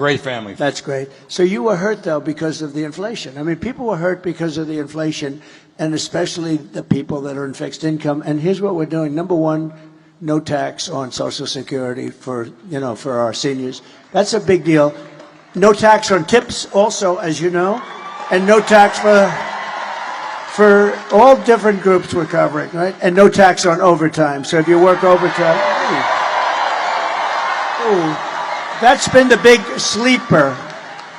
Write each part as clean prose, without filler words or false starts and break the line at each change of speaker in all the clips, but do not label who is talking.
Great family.
That's great. So you were hurt, though, because of the inflation. I mean, people were hurt because of the inflation, and especially the people that are in fixed income. And here's what we're doing. Number one, no tax on Social Security for our seniors. That's a big deal. No tax on tips also, as you know, and no tax for all different groups we're covering, right? And no tax on overtime. So if you work overtime, that's been the big sleeper.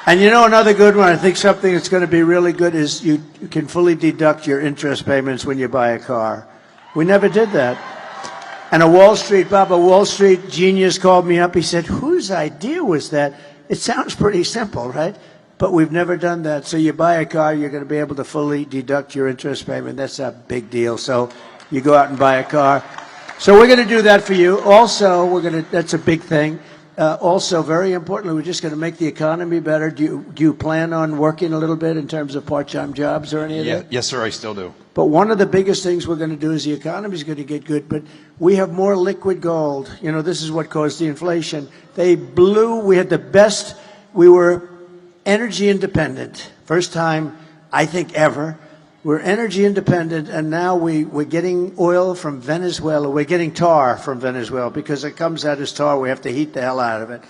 And you know another good one, I think something that's going to be really good is you can fully deduct your interest payments when you buy a car. We never did that. And a Wall Street genius called me up. He said, whose idea was that? It sounds pretty simple, right? But we've never done that. So you buy a car, you're going to be able to fully deduct your interest payment. That's a big deal. So you go out and buy a car. So we're going to do that for you. Also, that's a big thing. Also, very importantly, we're just going to make the economy better. Do you plan on working a little bit in terms of part-time jobs or any of that?
Yes, sir, I still do.
But one of the biggest things we're going to do is the economy is going to get good, but we have more liquid gold. You know, this is what caused the inflation. We had the best, we were energy independent. First time, I think, ever. We're energy independent, and now we're getting oil from Venezuela. We're getting tar from Venezuela because it comes out as tar. We have to heat the hell out of it.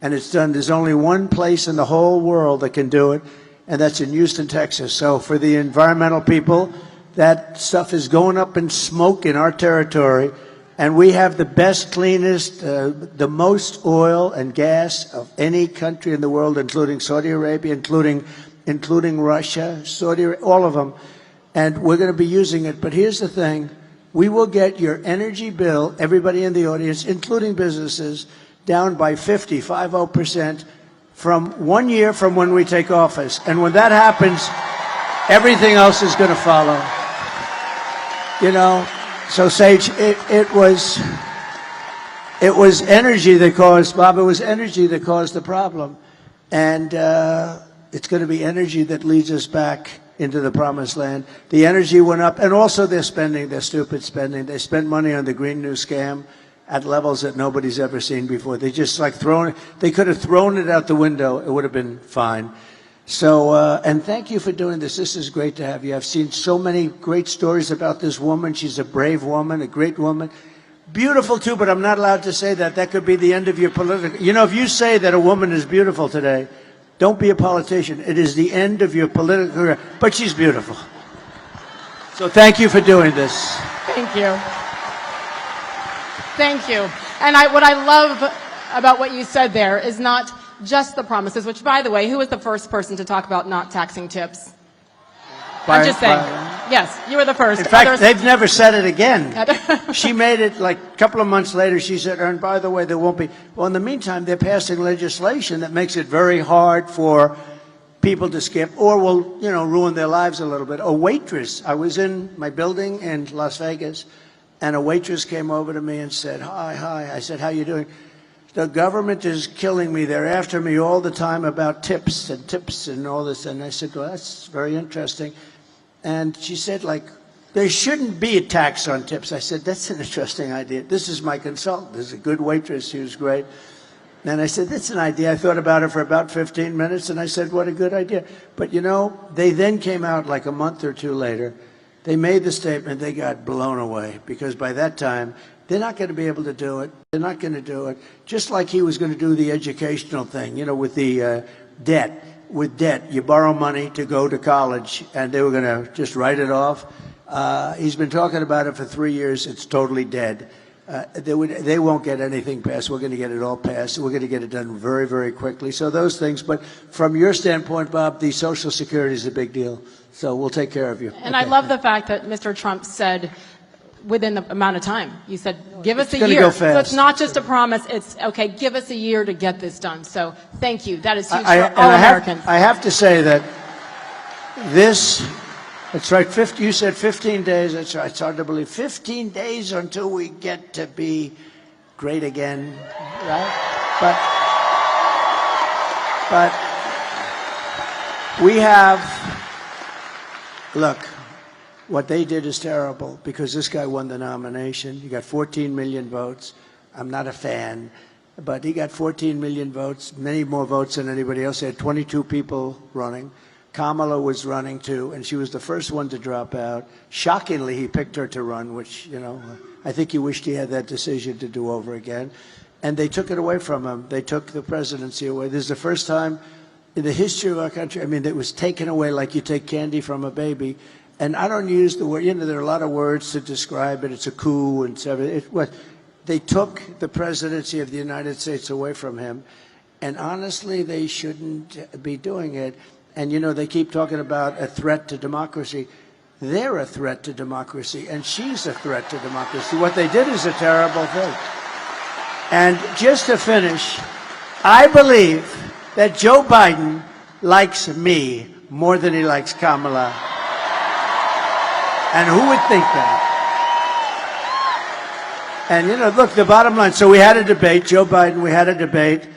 And it's done. There's only one place in the whole world that can do it, and that's in Houston, Texas. So for the environmental people, that stuff is going up in smoke in our territory, and we have the best, cleanest, the most oil and gas of any country in the world, including Saudi Arabia, including Russia, Saudi Arabia, all of them. And we're going to be using it. But here's the thing. We will get your energy bill, everybody in the audience, including businesses, down by 50% from 1 year from when we take office. And when that happens, everything else is going to follow. You know, so Sage, it was energy that caused, Bob, it was energy that caused the problem. And it's going to be energy that leads us back into the promised land. The energy went up, and also their spending, their stupid spending. They spent money on the Green New Scam at levels that nobody's ever seen before. They just they could have thrown it out the window. It would have been fine. So, and thank you for doing this. This is great to have you. I've seen so many great stories about this woman. She's a brave woman, a great woman. Beautiful too, but I'm not allowed to say that. That could be the end of your political, you know, if you say that a woman is beautiful today, don't be a politician. It is the end of your political career. But she's beautiful. So thank you for doing this.
Thank you. Thank you. And what I love about what you said there is not just the promises, which, by the way, who was the first person to talk about not taxing tips? I'm just saying. Yes, you were the first.
In fact, they've never said it again. She made it like a couple of months later. She said, and by the way, there won't be. Well, in the meantime, they're passing legislation that makes it very hard for people to skip or will, you know, ruin their lives a little bit. A waitress, I was in my building in Las Vegas, and a waitress came over to me and said, hi. I said, how you doing? The government is killing me. They're after me all the time about tips and all this. And I said, well, that's very interesting. And she said, like, there shouldn't be a tax on tips. I said, that's an interesting idea. This is my consultant. This is a good waitress. She was great. And I said, that's an idea. I thought about it for about 15 minutes, and I said, what a good idea. But, you know, they then came out like a month or two later. They made the statement. They got blown away because by that time, they're not going to be able to do it. They're not going to do it. Just like he was going to do the educational thing, you know, with the debt. With debt, you borrow money to go to college, and they were going to just write it off. He's been talking about it for 3 years. It's totally dead. They won't get anything passed. We're going to get it all passed. We're going to get it done very, very quickly. So those things. But from your standpoint, Bob, the Social Security is a big deal. So we'll take care of you.
And okay. I love the fact that Mr. Trump said, within the amount of time. You said, give us a year.
Go fast.
So it's not just a promise. It's, okay, give us a year to get this done. So thank you. That is huge for all Americans.
I have to say that this, it's right, you said 15 days. That's right. It's hard to believe. 15 days until we get to be great again, right? But we have, look, what they did is terrible because this guy won the nomination. You got 14 million votes. I'm not a fan. but he got 14 million votes, many more votes than anybody else. He had 22 people running. Kamala was running too, and she was the first one to drop out. Shockingly, he picked her to run, which, I think he wished he had that decision to do over again. And they took it away from him. They took the presidency away. This is the first time in the history of our country, it was taken away like you take candy from a baby. And I don't use the word, there are a lot of words to describe it. It's a coup and everything. They took the presidency of the United States away from him. And honestly, they shouldn't be doing it. And, they keep talking about a threat to democracy. They're a threat to democracy, and she's a threat to democracy. What they did is a terrible thing. And just to finish, I believe that Joe Biden likes me more than he likes Kamala. And who would think that? And, look, the bottom line, so we had a debate, Joe Biden, we had a debate,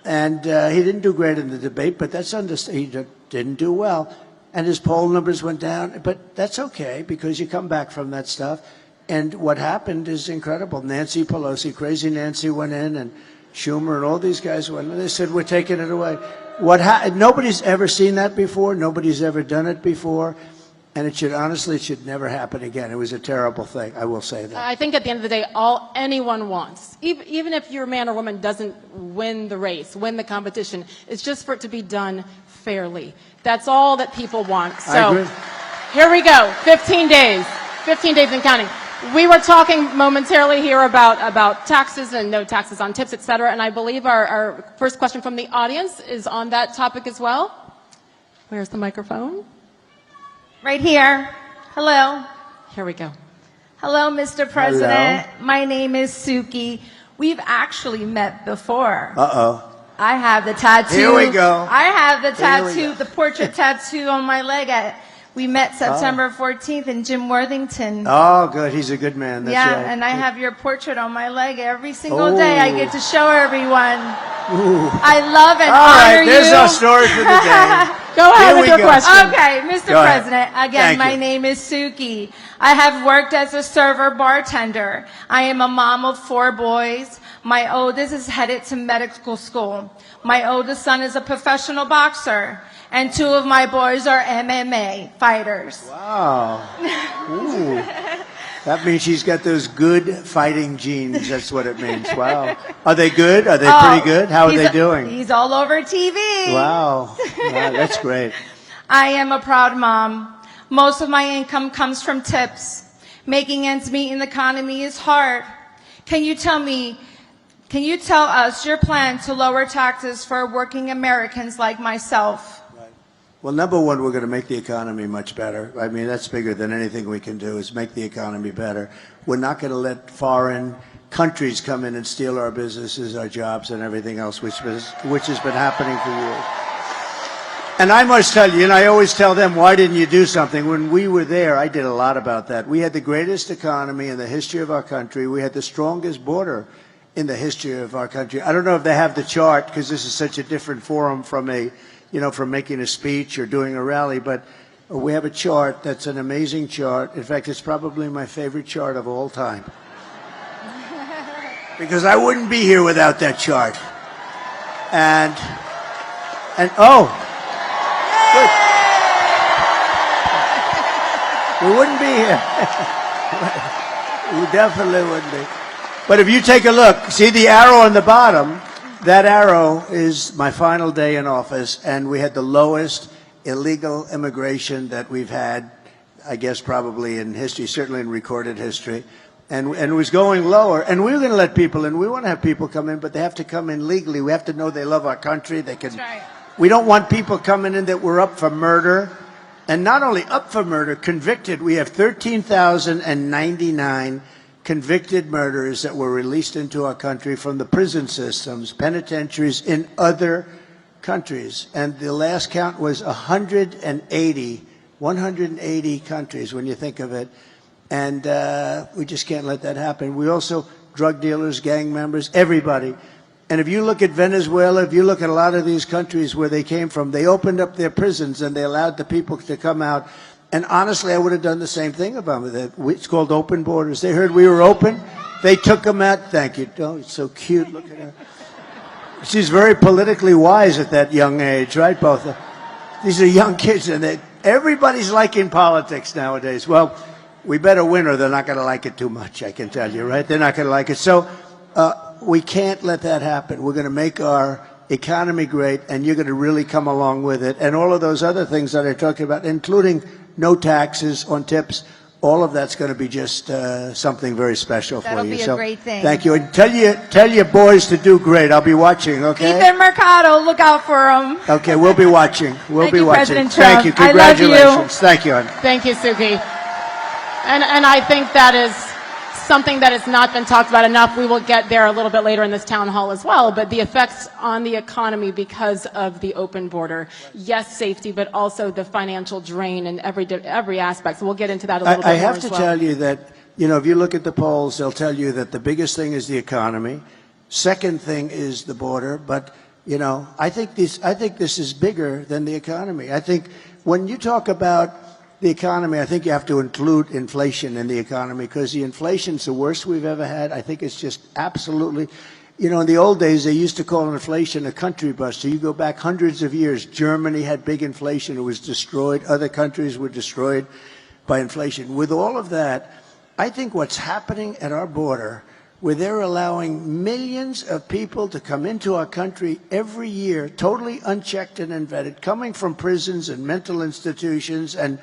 and he didn't do great in the debate, but that's understandable. He didn't do well. And his poll numbers went down, but that's okay because you come back from that stuff. And what happened is incredible. Nancy Pelosi, crazy Nancy, went in, and Schumer and all these guys went in. They said, we're taking it away. Nobody's ever seen that before. Nobody's ever done it before. And it should never happen again. It was a terrible thing. I will say that.
I think at the end of the day, all anyone wants, even if your man or woman doesn't win the race, win the competition, is just for it to be done fairly. That's all that people want. So
I agree.
Here we go. 15 days and counting. We were talking momentarily here about taxes and no taxes on tips, et cetera. And I believe our first question from the audience is on that topic as well. Where's the microphone?
Right here. Hello.
Here we go.
Hello, Mr. President.
Hello.
My name is Suki. We've actually met before.
Uh-oh.
I have the tattoo.
Here we go.
I have the
Here we
tattoo,
go.
the portrait tattoo on my leg. We met September 14th in Jim Worthington.
Oh, good. He's a good man. That's
yeah,
right.
and I have your portrait on my leg every single day. I get to show everyone.
Ooh.
I love and
All
honor
right, there's
you.
our story for the day.
Go ahead
Here
with
we
your
go.
question.
Okay, Mr.
Go ahead.
President, again,
Thank
my
you.
name is Suki. I have worked as a server bartender. I am a mom of 4 boys. My oldest is headed to medical school. My oldest son is a professional boxer. And 2 of my boys are MMA fighters.
Wow. Ooh. That means she's got those good fighting genes. That's what it means. Wow. Are they good? Are they pretty good? How are they doing?
He's all over TV.
Wow. Wow, that's great.
I am a proud mom. Most of my income comes from tips. Making ends meet in the economy is hard. Can you tell us your plan to lower taxes for working Americans like myself?
Well, number one, we're going to make the economy much better. I mean, that's bigger than anything we can do is make the economy better. We're not going to let foreign countries come in and steal our businesses, our jobs, and everything else, which has been happening for years. And I must tell you, and I always tell them, why didn't you do something? When we were there, I did a lot about that. We had the greatest economy in the history of our country. We had the strongest border in the history of our country. I don't know if they have the chart, because this is such a different forum from from making a speech or doing a rally, but we have a chart that's an amazing chart. In fact, it's probably my favorite chart of all time. Because I wouldn't be here without that chart. And oh, good. We wouldn't be here. We definitely wouldn't be. But if you take a look, see the arrow on the bottom? That arrow is my final day in office, and we had the lowest illegal immigration that we've had, I guess, probably in history, certainly in recorded history. And it was going lower. And we were going to let people in. We want to have people come in, but they have to come in legally. We have to know they love our country. They can.
That's right.
We don't want people coming in that were up for murder. And not only up for murder, convicted. We have 13,099 convicted murderers that were released into our country from the prison systems, penitentiaries in other countries. And the last count was 180 countries when you think of it. And we just can't let that happen. We also, drug dealers, gang members, everybody. And if you look at Venezuela, if you look at a lot of these countries where they came from, they opened up their prisons and they allowed the people to come out. And honestly, I would have done the same thing about it. It's called open borders. They heard we were open. They took them out. Thank you. Oh, it's so cute. Look at her. She's very politically wise at that young age, right? Both. These are young kids, and everybody's liking politics nowadays. Well, we better win or they're not going to like it too much, I can tell you, right? They're not going to like it. So we can't let that happen. We're going to make our economy great, and you're going to really come along with it. And all of those other things that I talked about, including no taxes on tips, all of that's going to be just something very special
That'll
for you.
be a great thing.
Thank you. And tell your boys to do great. I'll be watching, okay?
Ethan Mercado, look out for him.
Okay, we'll be watching. We'll
Thank
be
you,
watching.
President Trump.
Thank you.
I love you.
Congratulations. Thank you, hon.
Thank you, Suki. And I think that is something that has not been talked about enough. We will get there a little bit later in this town hall as well, but the effects on the economy because of the open border. Yes, safety, but also the financial drain and every aspect. So we'll get into that a little bit more as well.
I have to tell you that, if you look at the polls, they'll tell you that the biggest thing is the economy. Second thing is the border, but I think this is bigger than the economy. I think when you talk about the economy, I think you have to include inflation in the economy, because the inflation's the worst we've ever had. I think it's just absolutely, in the old days, they used to call inflation a country buster. You go back hundreds of years, Germany had big inflation. It was destroyed. Other countries were destroyed by inflation. With all of that, I think what's happening at our border, where they're allowing millions of people to come into our country every year, totally unchecked and unvetted, coming from prisons and mental institutions and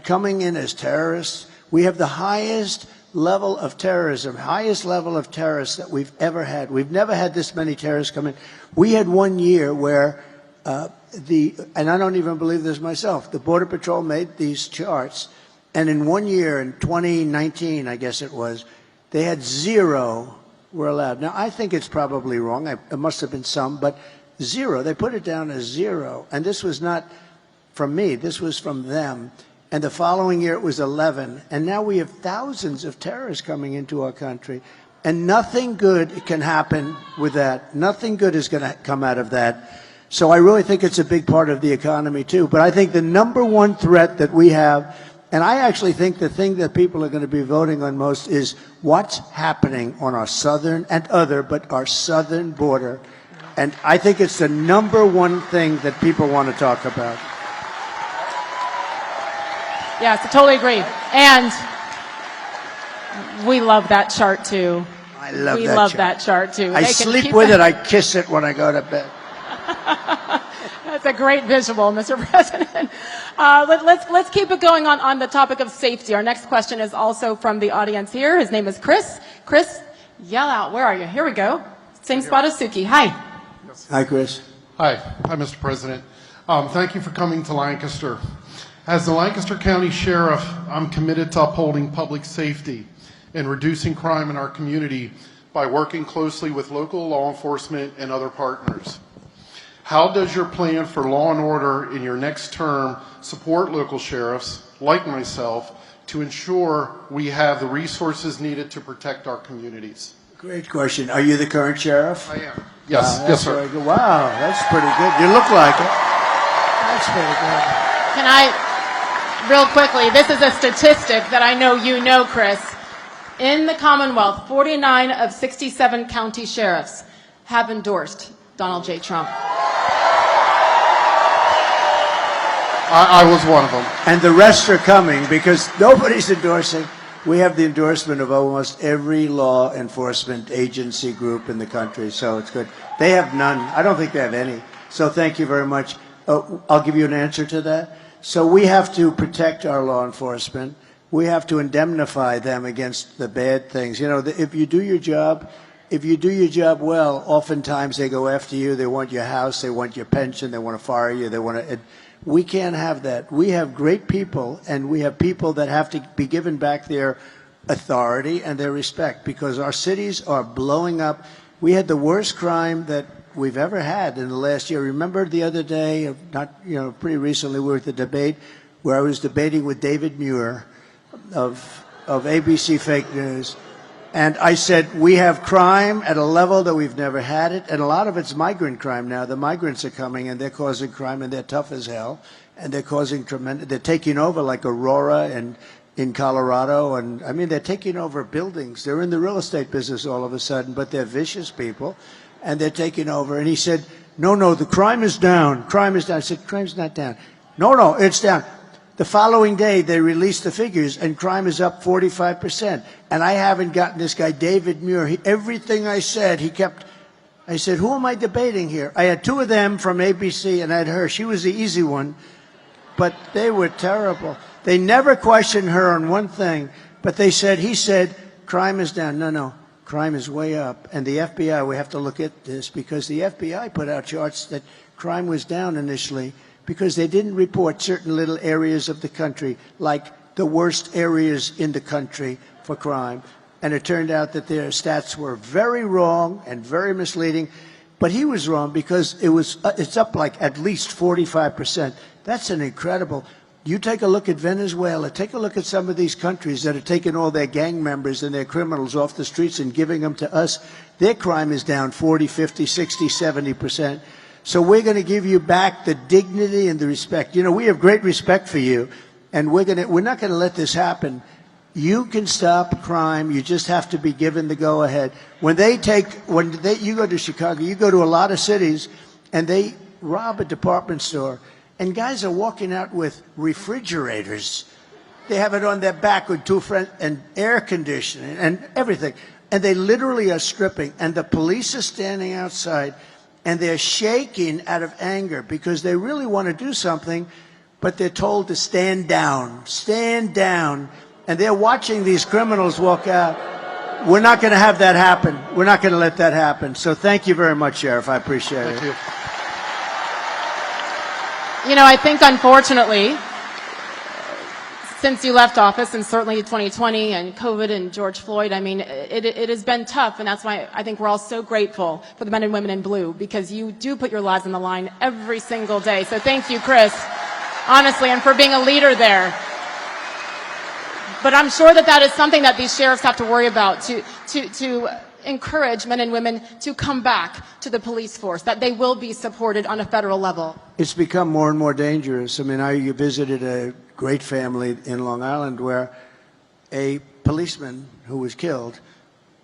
coming in as terrorists. We have the highest level of terrorism, highest level of terrorists that we've ever had. We've never had this many terrorists come in. We had one year where and I don't even believe this myself, the Border Patrol made these charts, and in 1 year, in 2019, I guess it was, they had 0 were allowed. Now, I think it's probably wrong. It must have been some, but 0. They put it down as 0. And this was not from me. This was from them. And the following year, it was 11. And now we have thousands of terrorists coming into our country. And nothing good can happen with that. Nothing good is going to come out of that. So I really think it's a big part of the economy, too. But I think the number one threat that we have, and I actually think the thing that people are going to be voting on most is what's happening on our southern and but our southern border. And I think it's the number one thing that people want to talk about.
Yes, I totally agree. And we love that chart, too.
I love
we
that
love
chart.
that chart, too.
I sleep with it. I kiss it when I go to bed.
That's a great visual, Mr. President. Let's keep it going on the topic of safety. Our next question is also from the audience here. His name is Chris. Chris, yell out. Where are you? Here we go. Same spot as Suki. Hi.
Hi, Chris.
Hi, Mr. President. Thank you for coming to Lancaster. As the Lancaster County Sheriff, I'm committed to upholding public safety and reducing crime in our community by working closely with local law enforcement and other partners. How does your plan for law and order in your next term support local sheriffs, like myself, to ensure we have the resources needed to protect our communities?
Great question. Are you the current sheriff?
I am. Yes, yes, sir.
Wow, that's pretty good. You look like it. That's pretty good.
Can I, real quickly, this is a statistic that I know you know, Chris. In the Commonwealth, 49 of 67 county sheriffs have endorsed Donald J. Trump.
I was one of them.
And the rest are coming because nobody's endorsing. We have the endorsement of almost every law enforcement agency group in the country, so it's good. They have none. I don't think they have any. So thank you very much. I'll give you an answer to that. So we have to protect our law enforcement. We have to indemnify them against the bad things. If you do your job well, oftentimes they go after you. They want your house. They want your pension. They want to fire you. We can't have that. We have great people, and we have people that have to be given back their authority and their respect because our cities are blowing up. We had the worst crime that we've ever had in the last year. Remember the other day, pretty recently, we were at the debate where I was debating with David Muir of ABC Fake News. And I said, we have crime at a level that we've never had it, and a lot of it's migrant crime now. The migrants are coming, and they're causing crime, and they're tough as hell, and they're causing they're taking over like Aurora and in Colorado, and I mean, they're taking over buildings. They're in the real estate business all of a sudden, but they're vicious people. and they're taking over. And he said, no, the crime is down. Crime is down. I said, crime's not down. No, it's down. The following day, they released the figures, and crime is up 45%. And I haven't gotten this guy, David Muir. Everything I said, I said, who am I debating here? I had two of them from ABC, and I had her. She was the easy one, but they were terrible. They never questioned her on one thing, but he said, crime is down. No, crime is way up. And the FBI, we have to look at this, because the FBI put out charts that crime was down initially because they didn't report certain little areas of the country, like the worst areas in the country for crime. And it turned out that their stats were very wrong and very misleading. But he was wrong, because it's up like at least 45%. That's an incredible. You take a look at Venezuela, take a look at some of these countries that are taking all their gang members and their criminals off the streets and giving them to us. Their crime is down 40, 50, 60, 70%. So we're going to give you back the dignity and the respect. You know, we have great respect for you, and we're not going to let this happen. You can stop crime. You just have to be given the go-ahead. You go to Chicago, you go to a lot of cities, and they rob a department store, and guys are walking out with refrigerators. They have it on their back with two friends, and air conditioning and everything. And they literally are stripping, and the police are standing outside, and they're shaking out of anger because they really want to do something, but they're told to stand down, and they're watching these criminals walk out. We're not going to have that happen. We're not going to let that happen. So thank you very much, Sheriff. I appreciate it.
Thank you.
You know, I think, unfortunately, since you left office, and certainly 2020 and COVID and George Floyd, I mean, it has been tough, and that's why I think we're all so grateful for the men and women in blue, because you do put your lives on the line every single day. So thank you, Chris, honestly, and for being a leader there. But I'm sure that is something that these sheriffs have to worry about, to encourage men and women to come back to the police force, that they will be supported on a federal level.
It's become more and more dangerous. I mean, I visited a great family in Long Island where a policeman who was killed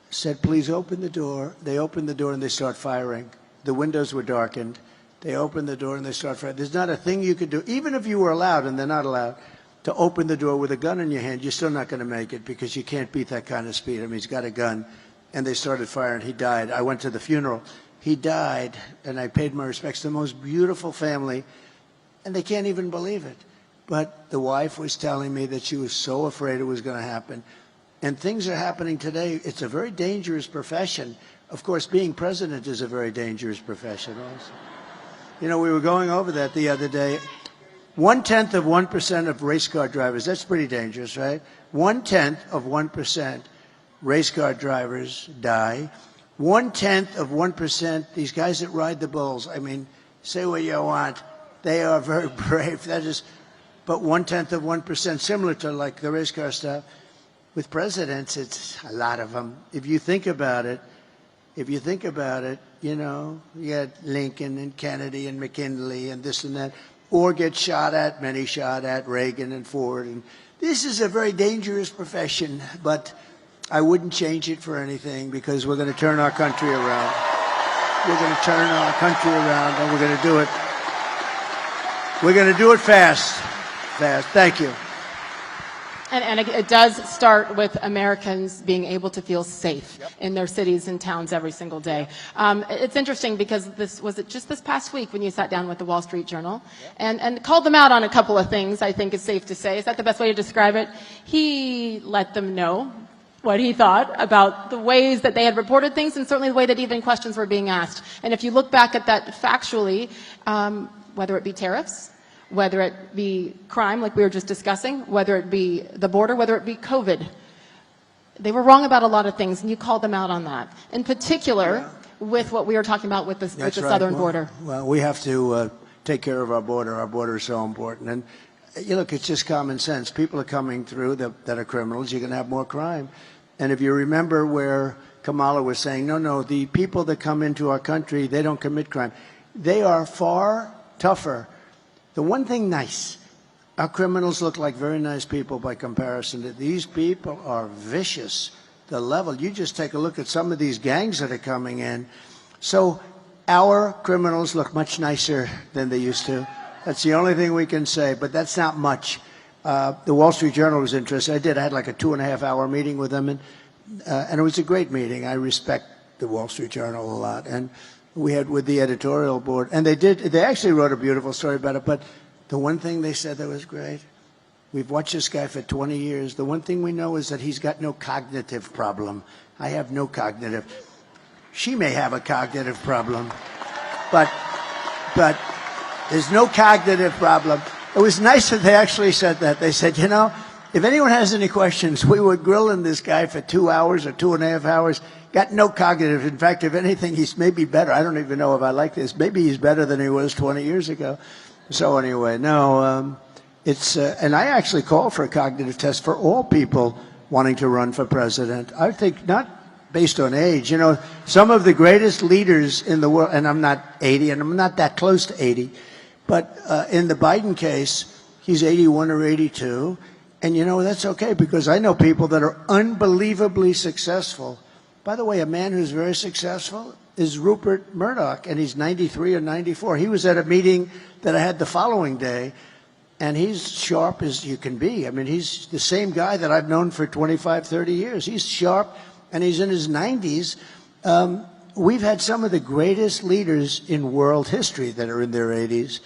said, please open the door. They opened the door and they start firing. The windows were darkened. They opened the door and they start firing. There's not a thing you could do, even if you were allowed, and they're not allowed, to open the door with a gun in your hand. You're still not going to make it, because you can't beat that kind of speed. I mean, he's got a gun. And they started firing. He died. I went to the funeral. He died, and I paid my respects to the most beautiful family, and they can't even believe it. But the wife was telling me that she was so afraid it was going to happen. And things are happening today. It's a very dangerous profession. Of course, being president is a very dangerous profession also. You know, we were going over that the other day. 0.1% of race car drivers, that's pretty dangerous, right? 0.1% race car drivers die. 0.1%, these guys that ride the bulls, I mean, say what you want, they are very brave. That is, but 0.1%, similar to like the race car stuff. With presidents, it's a lot of them. If you think about it, you know, you got Lincoln and Kennedy and McKinley and this and that, or get shot at, many shot at, Reagan and Ford. And this is a very dangerous profession, but I wouldn't change it for anything, because we're going to turn our country around. We're going to turn our country around, and we're going to do it. We're going to do it fast. Thank you.
And it does start with Americans being able to feel safe in their cities and towns every single day. It's interesting, because was it just this past week when you sat down with the Wall Street Journal and called them out on a couple of things, I think is safe to say. Is that the best way to describe it? He let them know what he thought about the ways that they had reported things, and certainly the way that even questions were being asked. And if you look back at that factually, whether it be tariffs, whether it be crime, like we were just discussing, whether it be the border, whether it be COVID, they were wrong about a lot of things, and you called them out on that. In particular, with what we were talking about with the southern border.
Well, we have to take care of our border. Our border is so important. And look, it's just common sense. People are coming through that are criminals. You're going to have more crime. And if you remember where Kamala was saying, no, the people that come into our country, they don't commit crime. They are far tougher. The one thing nice, our criminals look like very nice people by comparison. These people are vicious. The level, you just take a look at some of these gangs that are coming in. So our criminals look much nicer than they used to. That's the only thing we can say, but that's not much. The Wall Street Journal was interested. I had like a 2.5-hour meeting with them, and it was a great meeting. I respect the Wall Street Journal a lot, and we had with the editorial board, and they actually wrote a beautiful story about it, but the one thing they said that was great, we've watched this guy for 20 years. The one thing we know is that he's got no cognitive problem. I have no cognitive. She may have a cognitive problem, but there's no cognitive problem. It was nice that they actually said that. They said, you know, if anyone has any questions, we were grilling this guy for 2 hours or 2.5 hours. Got no cognitive. In fact, if anything, he's maybe better. I don't even know if I like this. Maybe he's better than he was 20 years ago. So anyway, no, it's, and I actually call for a cognitive test for all people wanting to run for president. I think not based on age. You know, some of the greatest leaders in the world, and I'm not 80, and I'm not that close to 80, but in the Biden case, he's 81 or 82, and you know, that's okay, because I know people that are unbelievably successful. By the way, a man who's very successful is Rupert Murdoch, and he's 93 or 94. He was at a meeting that I had the following day, and he's sharp as you can be. I mean, he's the same guy that I've known for 25, 30 years. He's sharp, and he's in his 90s. We've had some of the greatest leaders in world history that are in their 80s.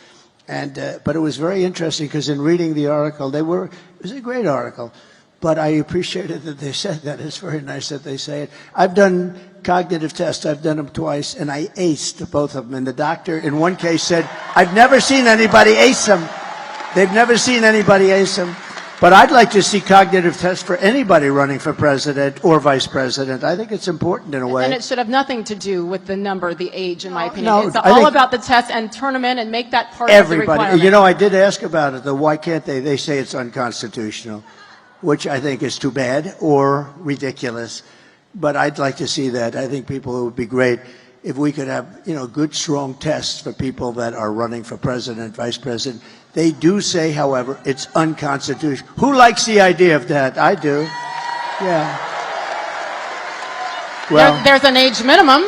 And, but it was very interesting, because in reading the article, it was a great article. But I appreciated that they said that. It's very nice that they say it. I've done cognitive tests. I've done them twice, and I aced both of them. And the doctor, in one case, said, I've never seen anybody ace them. They've never seen anybody ace them. But I'd like to see cognitive tests for anybody running for president or vice president. I think it's important in a way.
And it should have nothing to do with the number, the age, in my opinion.
No,
it's all about the test, and turn them in and make that part of the requirement.
You know, I did ask about it, though. Why can't they? They say it's unconstitutional, which I think is too bad or ridiculous. But I'd like to see that. I think it would be great if we could have, you know, good, strong tests for people that are running for president, vice president. They do say, however, it's unconstitutional. Who likes the idea of that? I do. Yeah. Well,
there's an age minimum,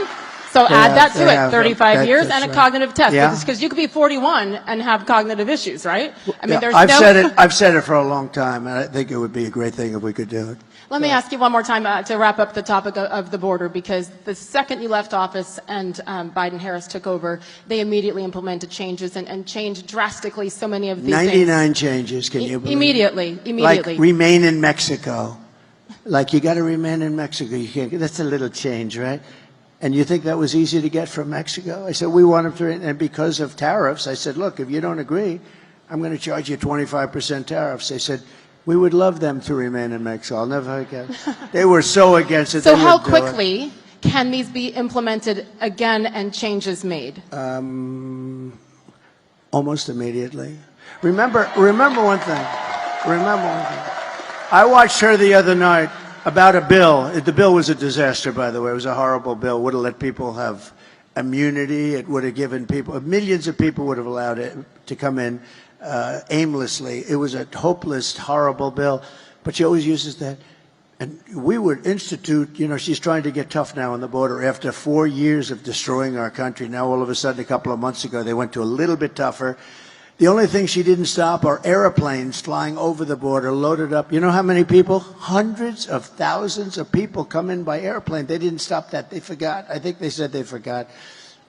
so add that to it, 35 years and a
right.
cognitive test.
Yeah.
Because you could be 41 and have cognitive issues, right? I mean, there's
I've said it for a long time, and I think it would be a great thing if we could do it.
Let me ask you one more time to wrap up the topic of the border, because the second you left office and Biden-Harris took over, they immediately implemented changes and changed drastically so many of these
99
things.
changes, can you believe?
Immediately.
Like remain in Mexico. Like you got to remain in Mexico. You can't. That's a little change, right? And you think that was easy to get from Mexico? I said, we want them to, and because of tariffs, I said, look, if you don't agree, I'm going to charge you 25% tariffs. They said, we would love them to remain in Mexico. I'll never forget. They were so against it.
So how quickly can these be implemented again and changes made?
Almost immediately. Remember one thing. I watched her the other night about a bill. The bill was a disaster, by the way. It was a horrible bill. Would have let people have immunity. It would have given people, millions of people would have allowed it to come in aimlessly. It was a hopeless, horrible bill. But she always uses that. And we would institute, you know, she's trying to get tough now on the border after 4 years of destroying our country. Now, all of a sudden, a couple of months ago, they went to a little bit tougher. The only thing she didn't stop are airplanes flying over the border, loaded up. You know how many people? Hundreds of thousands of people come in by airplane. They didn't stop that. They forgot. I think they said they forgot.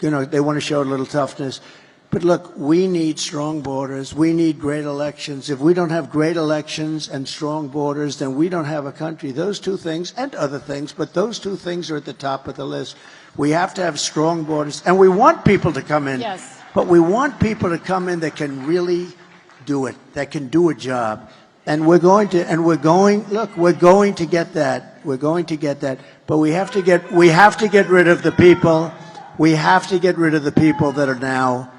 You know, they want to show a little toughness. But look, we need strong borders. We need great elections. If we don't have great elections and strong borders, then we don't have a country. Those two things, and other things, but those two things are at the top of the list. We have to have strong borders. And we want people to come in.
Yes.
But we want people to come in that can really do it, that can do a job. And we're going to get that. We're going to get that. But we have to get rid of the people. We have to get rid of the people that are now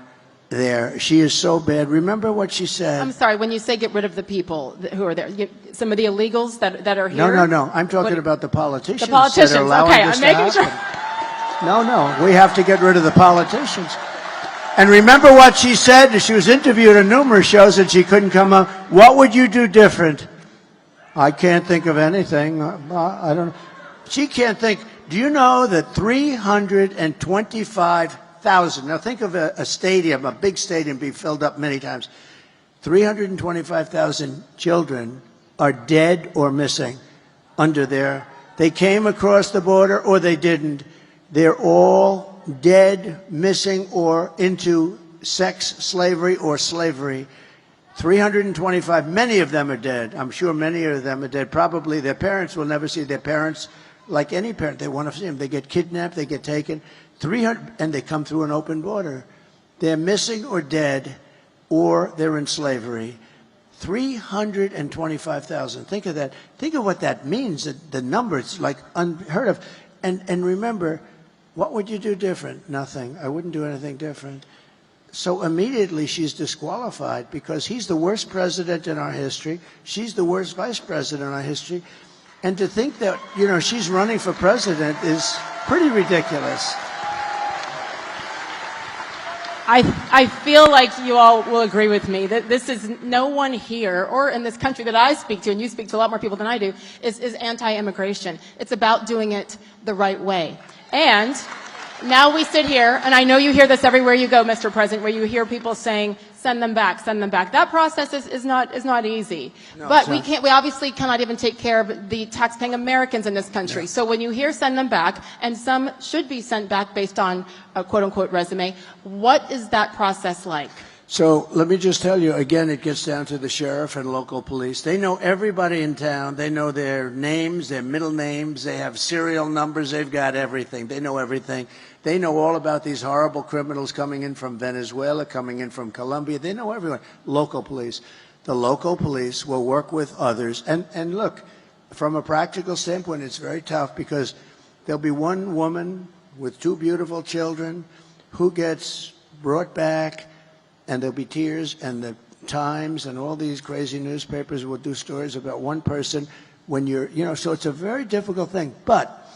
there. She is so bad. Remember what she said.
I'm sorry, when you say get rid of the people who are there, some of the illegals that are here?
No. I'm talking about the politicians.
The politicians,
that are allowing
okay,
this
I'm making
to happen.
sure.
No, we have to get rid of the politicians. And remember what she said? She was interviewed on numerous shows and she couldn't come up. What would you do different? I can't think of anything. I don't know. She can't think. Do you know that 325,000, now think of a stadium, a big stadium being filled up many times, 325,000 children are dead or missing under there. They came across the border or they didn't. They're all dead, missing, or into sex slavery or slavery. 325, many of them are dead. I'm sure many of them are dead. Probably their parents will never see their parents. Like any parent, they want to see them. They get kidnapped, they get taken. 300, and they come through an open border. They're missing or dead, or they're in slavery. 325,000. Think of that. Think of what that means. The number, it's like unheard of. And remember, what would you do different? Nothing. I wouldn't do anything different. So immediately she's disqualified because he's the worst president in our history. She's the worst vice president in our history. And to think that, you know, she's running for president is pretty ridiculous.
I feel like you all will agree with me that this is no one here or in this country that I speak to, and you speak to a lot more people than I do, is anti-immigration. It's about doing it the right way. And now we sit here, and I know you hear this everywhere you go, Mr. President, where you hear people saying, send them back, send them back. That process is not easy.
No,
but we obviously cannot even take care of the taxpaying Americans in this country. Yeah. So when you hear send them back, and some should be sent back based on a quote-unquote resume, what is that process like?
So let me just tell you, again, it gets down to the sheriff and local police. They know everybody in town. They know their names, their middle names. They have serial numbers. They've got everything. They know everything. They know all about these horrible criminals coming in from Venezuela, coming in from Colombia. They know everyone. Local police. The local police will work with others. And look, from a practical standpoint, it's very tough because there'll be one woman with two beautiful children who gets brought back, and there'll be tears, and the Times and all these crazy newspapers will do stories about one person when you're, you know, so it's a very difficult thing. But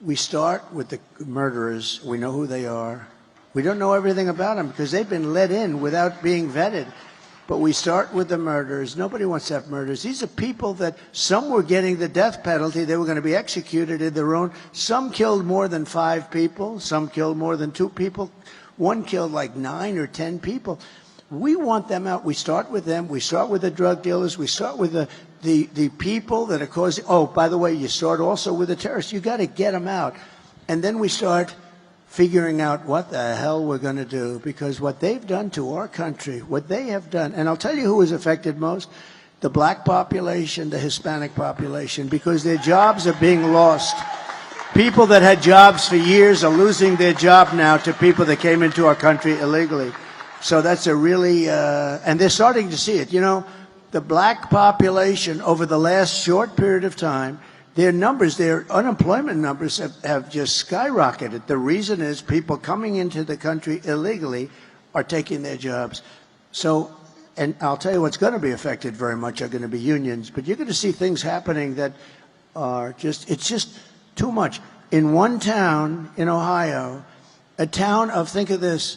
we start with the murderers. We know who they are. We don't know everything about them because they've been let in without being vetted. But we start with the murderers. Nobody wants to have murders. These are people that some were getting the death penalty. They were going to be executed in their own. Some killed more than 5 people. Some killed more than 2 people. One killed like 9 or 10 people. We want them out. We start with them. We start with the drug dealers. We start with the people that are causing. Oh, by the way, you start also with the terrorists. You got to get them out. And then we start figuring out what the hell we're going to do, because what they've done to our country, what they have done, and I'll tell you who is affected most, the black population, the Hispanic population, because their jobs are being lost. People that had jobs for years are losing their job now to people that came into our country illegally. So that's a really, and they're starting to see it. You know, the black population over the last short period of time, their numbers, their unemployment numbers have just skyrocketed. The reason is people coming into the country illegally are taking their jobs. So, and I'll tell you what's going to be affected very much are going to be unions. But you're going to see things happening that are just, it's just too much. In one town in Ohio, a town of, think of this,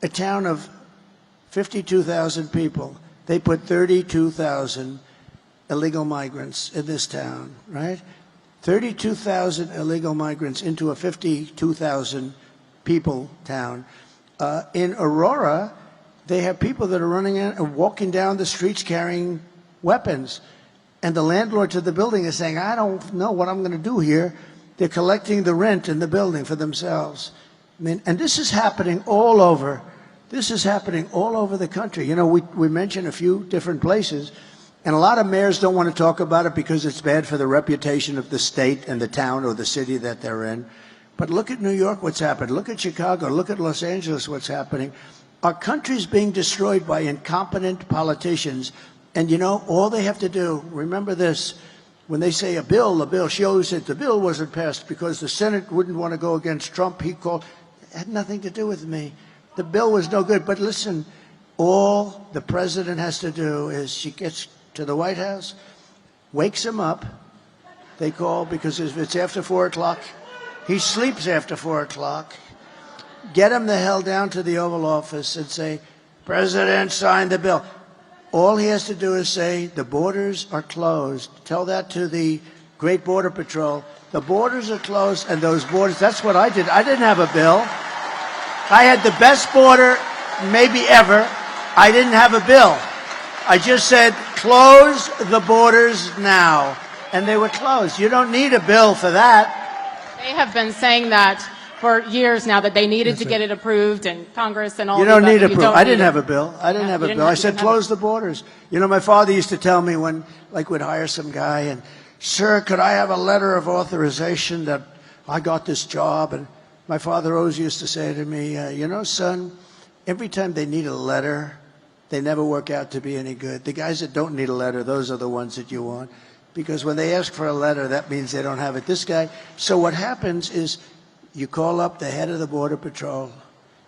a town of 52,000 people, they put 32,000 illegal migrants in this town, right? 32,000 illegal migrants into a 52,000 people town. In Aurora, they have people that are running in and walking down the streets carrying weapons. And the landlord to the building is saying, I don't know what I'm going to do here. They're collecting the rent in the building for themselves. I mean, and this is happening all over. This is happening all over the country. You know, we mentioned a few different places, and a lot of mayors don't want to talk about it because it's bad for the reputation of the state and the town or the city that they're in. But look at New York, what's happened. Look at Chicago. Look at Los Angeles, what's happening. Our country's being destroyed by incompetent politicians. And, you know, all they have to do, remember this, when they say a bill shows that the bill wasn't passed because the Senate wouldn't want to go against Trump. He called, it had nothing to do with me. The bill was no good. But listen, all the president has to do is she gets to the White House, wakes him up. They call because if it's after 4 o'clock, he sleeps after 4 o'clock. Get him the hell down to the Oval Office and say, President, sign the bill. All he has to do is say, the borders are closed. Tell that to the Great Border Patrol. The borders are closed, and those borders, that's what I did. I didn't have a bill. I had the best border maybe ever. I didn't have a bill. I just said, close the borders now. And they were closed. You don't need a bill for that.
They have been saying that for years now, that they needed to get it approved in Congress and all
You
of
don't
that.
need a
You
bill.
don't
I
need
didn't
it.
have a bill. I didn't have a
you
bill. I
didn't
said,
have
close the borders. You know, my father used to tell me when, like, we'd hire some guy and, sir, could I have a letter of authorization that I got this job? And my father always used to say to me, you know, son, every time they need a letter, they never work out to be any good. The guys that don't need a letter, those are the ones that you want. Because when they ask for a letter, that means they don't have it. This guy, so what happens is you call up the head of the Border Patrol,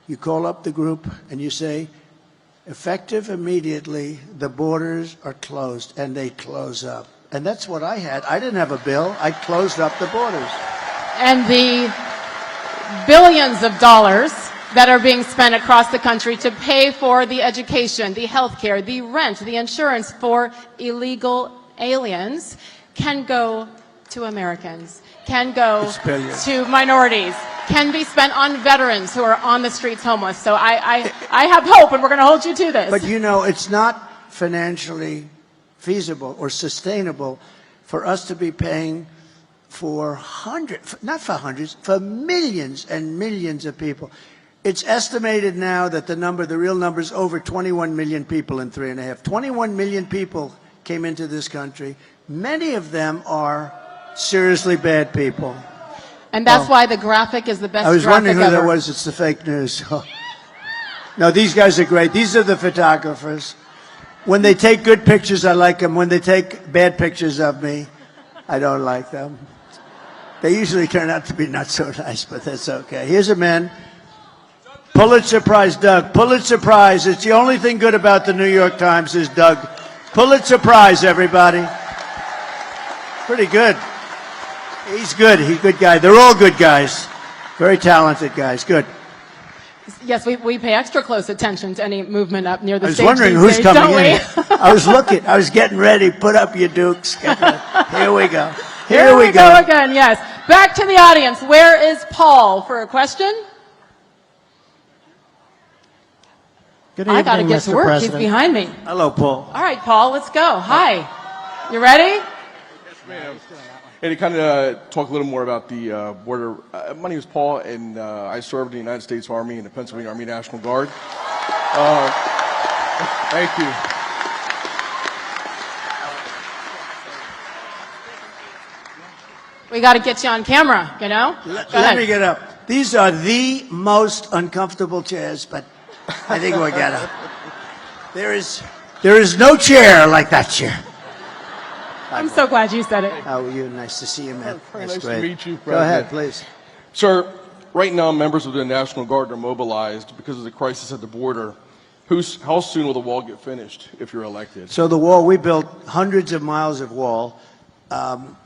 you call up the group, and you say, effective immediately, the borders are closed, and they close up. And that's what I had. I didn't have a bill. I closed up the borders.
And the billions of dollars that are being spent across the country to pay for the education, the health care, the rent, the insurance for illegal aliens can go to Americans, can go to minorities, can be spent on veterans who are on the streets homeless. So I have hope, and we're going to hold you to this.
But you know, it's not financially feasible or sustainable for us to be paying for hundreds, not for hundreds, for millions and millions of people. It's estimated now that the real number is over 21 million people in 3.5. 21 million people came into this country. Many of them are seriously bad people.
And that's why the graphic is the best graphic ever.
I was wondering who that was. It's the fake news. No, these guys are great. These are the photographers. When they take good pictures, I like them. When they take bad pictures of me, I don't like them. They usually turn out to be not so nice, but that's okay. Here's a man. Pulitzer Prize, Doug. Pulitzer Prize. It's the only thing good about the New York Times is Doug. Pulitzer Prize, everybody. Pretty good. He's good. He's a good guy. They're all good guys. Very talented guys. Good.
Yes, we pay extra close attention to any movement up near the
I was
stage
wondering
these
who's
days,
coming
don't we?
in. I was looking. I was getting ready. Put up your dukes. Here we go.
Here we go again, yes. Back to the audience. Where is Paul for a question?
Good evening,
I got to get
Mr.
to work.
President.
He's behind me.
Hello, Paul.
All right, Paul, let's go. Hi. You ready?
And to kind of talk a little more about the border. My name is Paul, and I served in the United States Army in the Pennsylvania Army National Guard. Thank you.
We got to get you on camera, you know?
Let me get up. These are the most uncomfortable chairs, but I think we'll get up. There is no chair like that chair.
I'm so glad you said it.
How are you? Nice to see you, man.
Very
That's
nice to
great.
meet you,
Go ahead,
President.
please.
Sir, right now members of the National Guard are mobilized because of the crisis at the border. How soon will the wall get finished if you're elected?
So the wall, we built hundreds of miles of wall,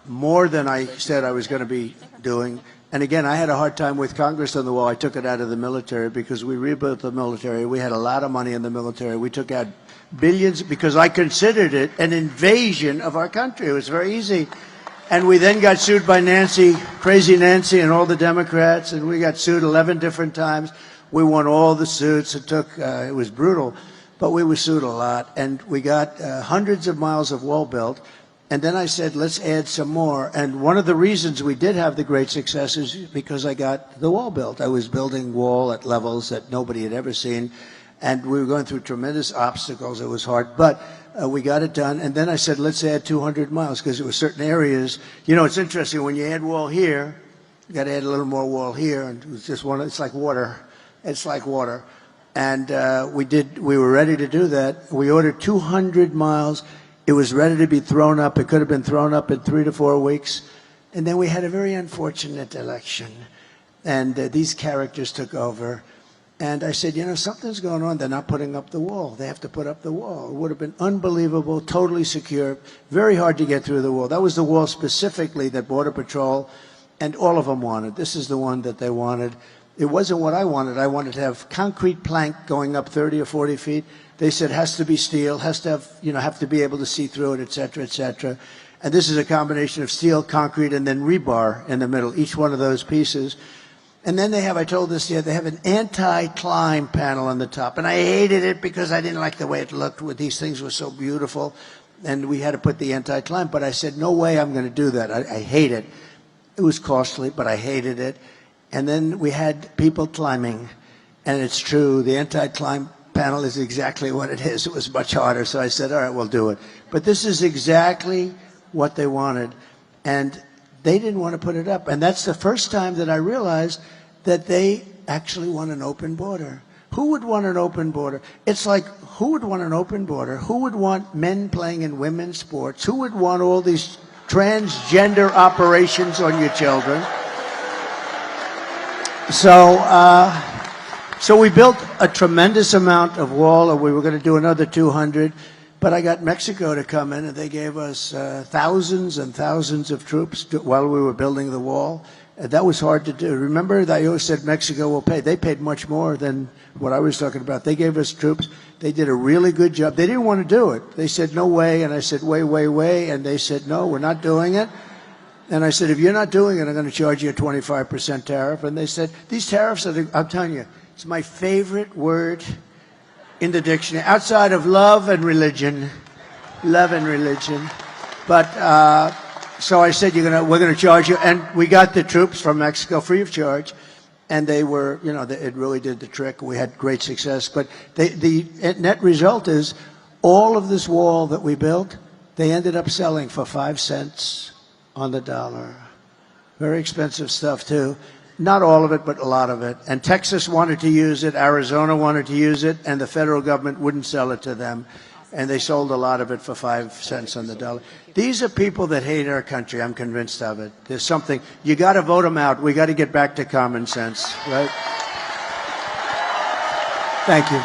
more than I said I was going to be doing. And again, I had a hard time with Congress on the wall. I took it out of the military because we rebuilt the military. We had a lot of money in the military. We took out billions because I considered it an invasion of our country. It was very easy. And we then got sued by Nancy, crazy Nancy, and all the Democrats, and we got sued 11 different times. We won all the suits. It was brutal, but we were sued a lot. And we got hundreds of miles of wall built. And then I said, let's add some more. And one of the reasons we did have the great success is because I got the wall built. I was building wall at levels that nobody had ever seen. And we were going through tremendous obstacles. It was hard, but we got it done. And then I said, let's add 200 miles because there were certain areas. You know, it's interesting. When you add wall here, you got to add a little more wall here. And it was just it's like water. It's like water. And we were ready to do that. We ordered 200 miles. It was ready to be thrown up. It could have been thrown up in 3 to 4 weeks. And then we had a very unfortunate election. And these characters took over. And I said, you know, something's going on. They're not putting up the wall. They have to put up the wall. It would have been unbelievable, totally secure, very hard to get through the wall. That was the wall specifically that Border Patrol and all of them wanted. This is the one that they wanted. It wasn't what I wanted. I wanted to have concrete plank going up 30 or 40 feet. They said has to be steel, has to have, have to be able to see through it, et cetera, et cetera. And this is a combination of steel, concrete, and then rebar in the middle, each one of those pieces. And then they have, I told this yet, they have an anti-climb panel on the top. And I hated it because I didn't like the way it looked. These things were so beautiful. And we had to put the anti-climb. But I said, no way I'm going to do that. I hate it. It was costly, but I hated it. And then we had people climbing. And it's true, the anti-climb panel is exactly what it is. It was much harder. So I said, all right, we'll do it. But this is exactly what they wanted. And they didn't want to put it up. And that's the first time that I realized that they actually want an open border. Who would want an open border? It's like, who would want an open border? Who would want men playing in women's sports? Who would want all these transgender operations on your children? So we built a tremendous amount of wall, and we were going to do another 200. But I got Mexico to come in, and they gave us thousands and thousands of troops while we were building the wall. That was hard to do. Remember, I always said Mexico will pay. They paid much more than what I was talking about. They gave us troops. They did a really good job. They didn't want to do it. They said, no way. And I said, way. And they said, no, we're not doing it. And I said, if you're not doing it, I'm going to charge you a 25% tariff. And they said, these tariffs, I'm telling you, it's my favorite word in the dictionary, outside of love and religion. But so I said, we're going to charge you. And we got the troops from Mexico free of charge. And they were, it really did the trick. We had great success. But the net result is all of this wall that we built, they ended up selling for 5 cents on the dollar. Very expensive stuff, too. Not all of it, but a lot of it. And Texas wanted to use it. Arizona wanted to use it. And the federal government wouldn't sell it to them. And they sold a lot of it for 5 cents on the dollar. These are people that hate our country. I'm convinced of it. There's something. You got to vote them out. We got to get back to common sense, right? Thank you.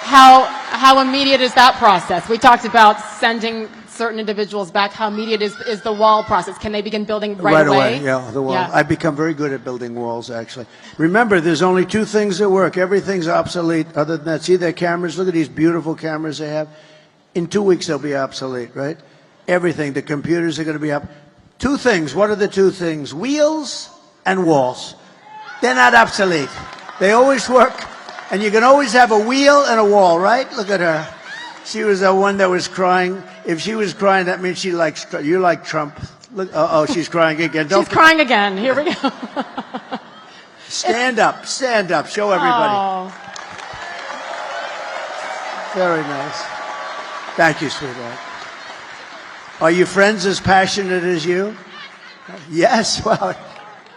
How immediate is that process? We talked about sending certain individuals back. How immediate is the wall process? Can they begin building right away?
Yeah, the wall.
Yeah.
I've become very good at building walls, actually. Remember, there's only 2 things that work. Everything's obsolete other than that. See their cameras? Look at these beautiful cameras they have. In 2 weeks, they'll be obsolete, right? Everything. The computers are going to be up. 2 things. What are the 2 things? Wheels and walls. They're not obsolete. They always work. And you can always have a wheel and a wall, right? Look at her. She was the one that was crying. If she was crying, that means she likes, you like Trump. Look, she's crying again.
She's crying again. Here we go.
Stand up, show everybody.
Oh.
Very nice. Thank you, sweetheart. Are your friends as passionate as you? Yes, well,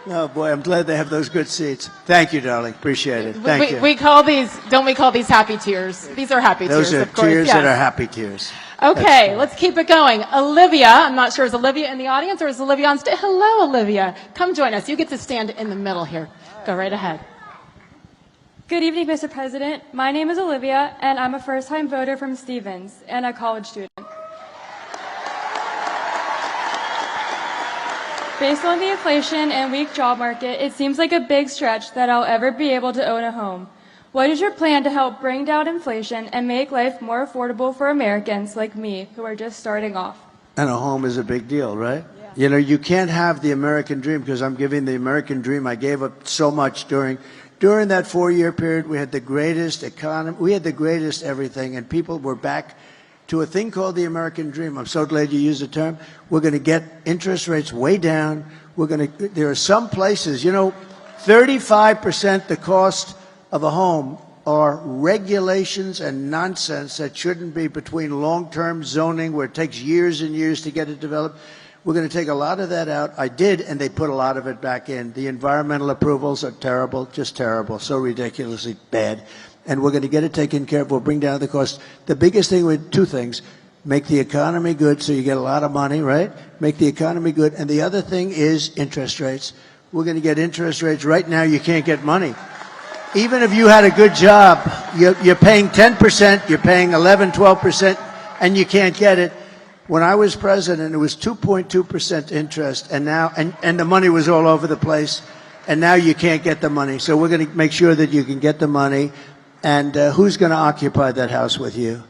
oh boy, I'm glad they have those good seats. Thank you, darling. Appreciate it. Thank you.
We call these, don't we call these happy tears? These are happy
Those
tears,
are
of course.
tears
Yes.
that are happy tears.
Okay, let's keep it going. Olivia, I'm not sure, is Olivia in the audience or is Olivia on stage? Hello, Olivia. Come join us. You get to stand in the middle here. Go right ahead.
Good evening, Mr. President. My name is Olivia, and I'm a first-time voter from Stevens and a college student. Based on the inflation and weak job market, it seems like a big stretch that I'll ever be able to own a home. What is your plan to help bring down inflation and make life more affordable for Americans like me who are just starting off?
And a home is a big deal, right? Yeah. You can't have the American dream because I'm giving the American dream. I gave up so much during that 4-year period. We had the greatest economy. We had the greatest everything, and people were back to a thing called the American dream. I'm so glad you used the term. We're going to get interest rates way down. There are some places, 35% the cost of a home are regulations and nonsense that shouldn't be, between long-term zoning where it takes years and years to get it developed. We're going to take a lot of that out. I did, and they put a lot of it back in. The environmental approvals are terrible, just terrible, so ridiculously bad. And we're going to get it taken care of. We'll bring down the cost. The biggest thing with 2 things: make the economy good so you get a lot of money, right? Make the economy good. And the other thing is interest rates. We're going to get interest rates. Right now, you can't get money. Even if you had a good job, you're paying 10%, you're paying 11, 12%, and you can't get it. When I was president, it was 2.2% interest, and now, and the money was all over the place, and now you can't get the money. So we're going to make sure that you can get the money. And who's going to occupy that house with you?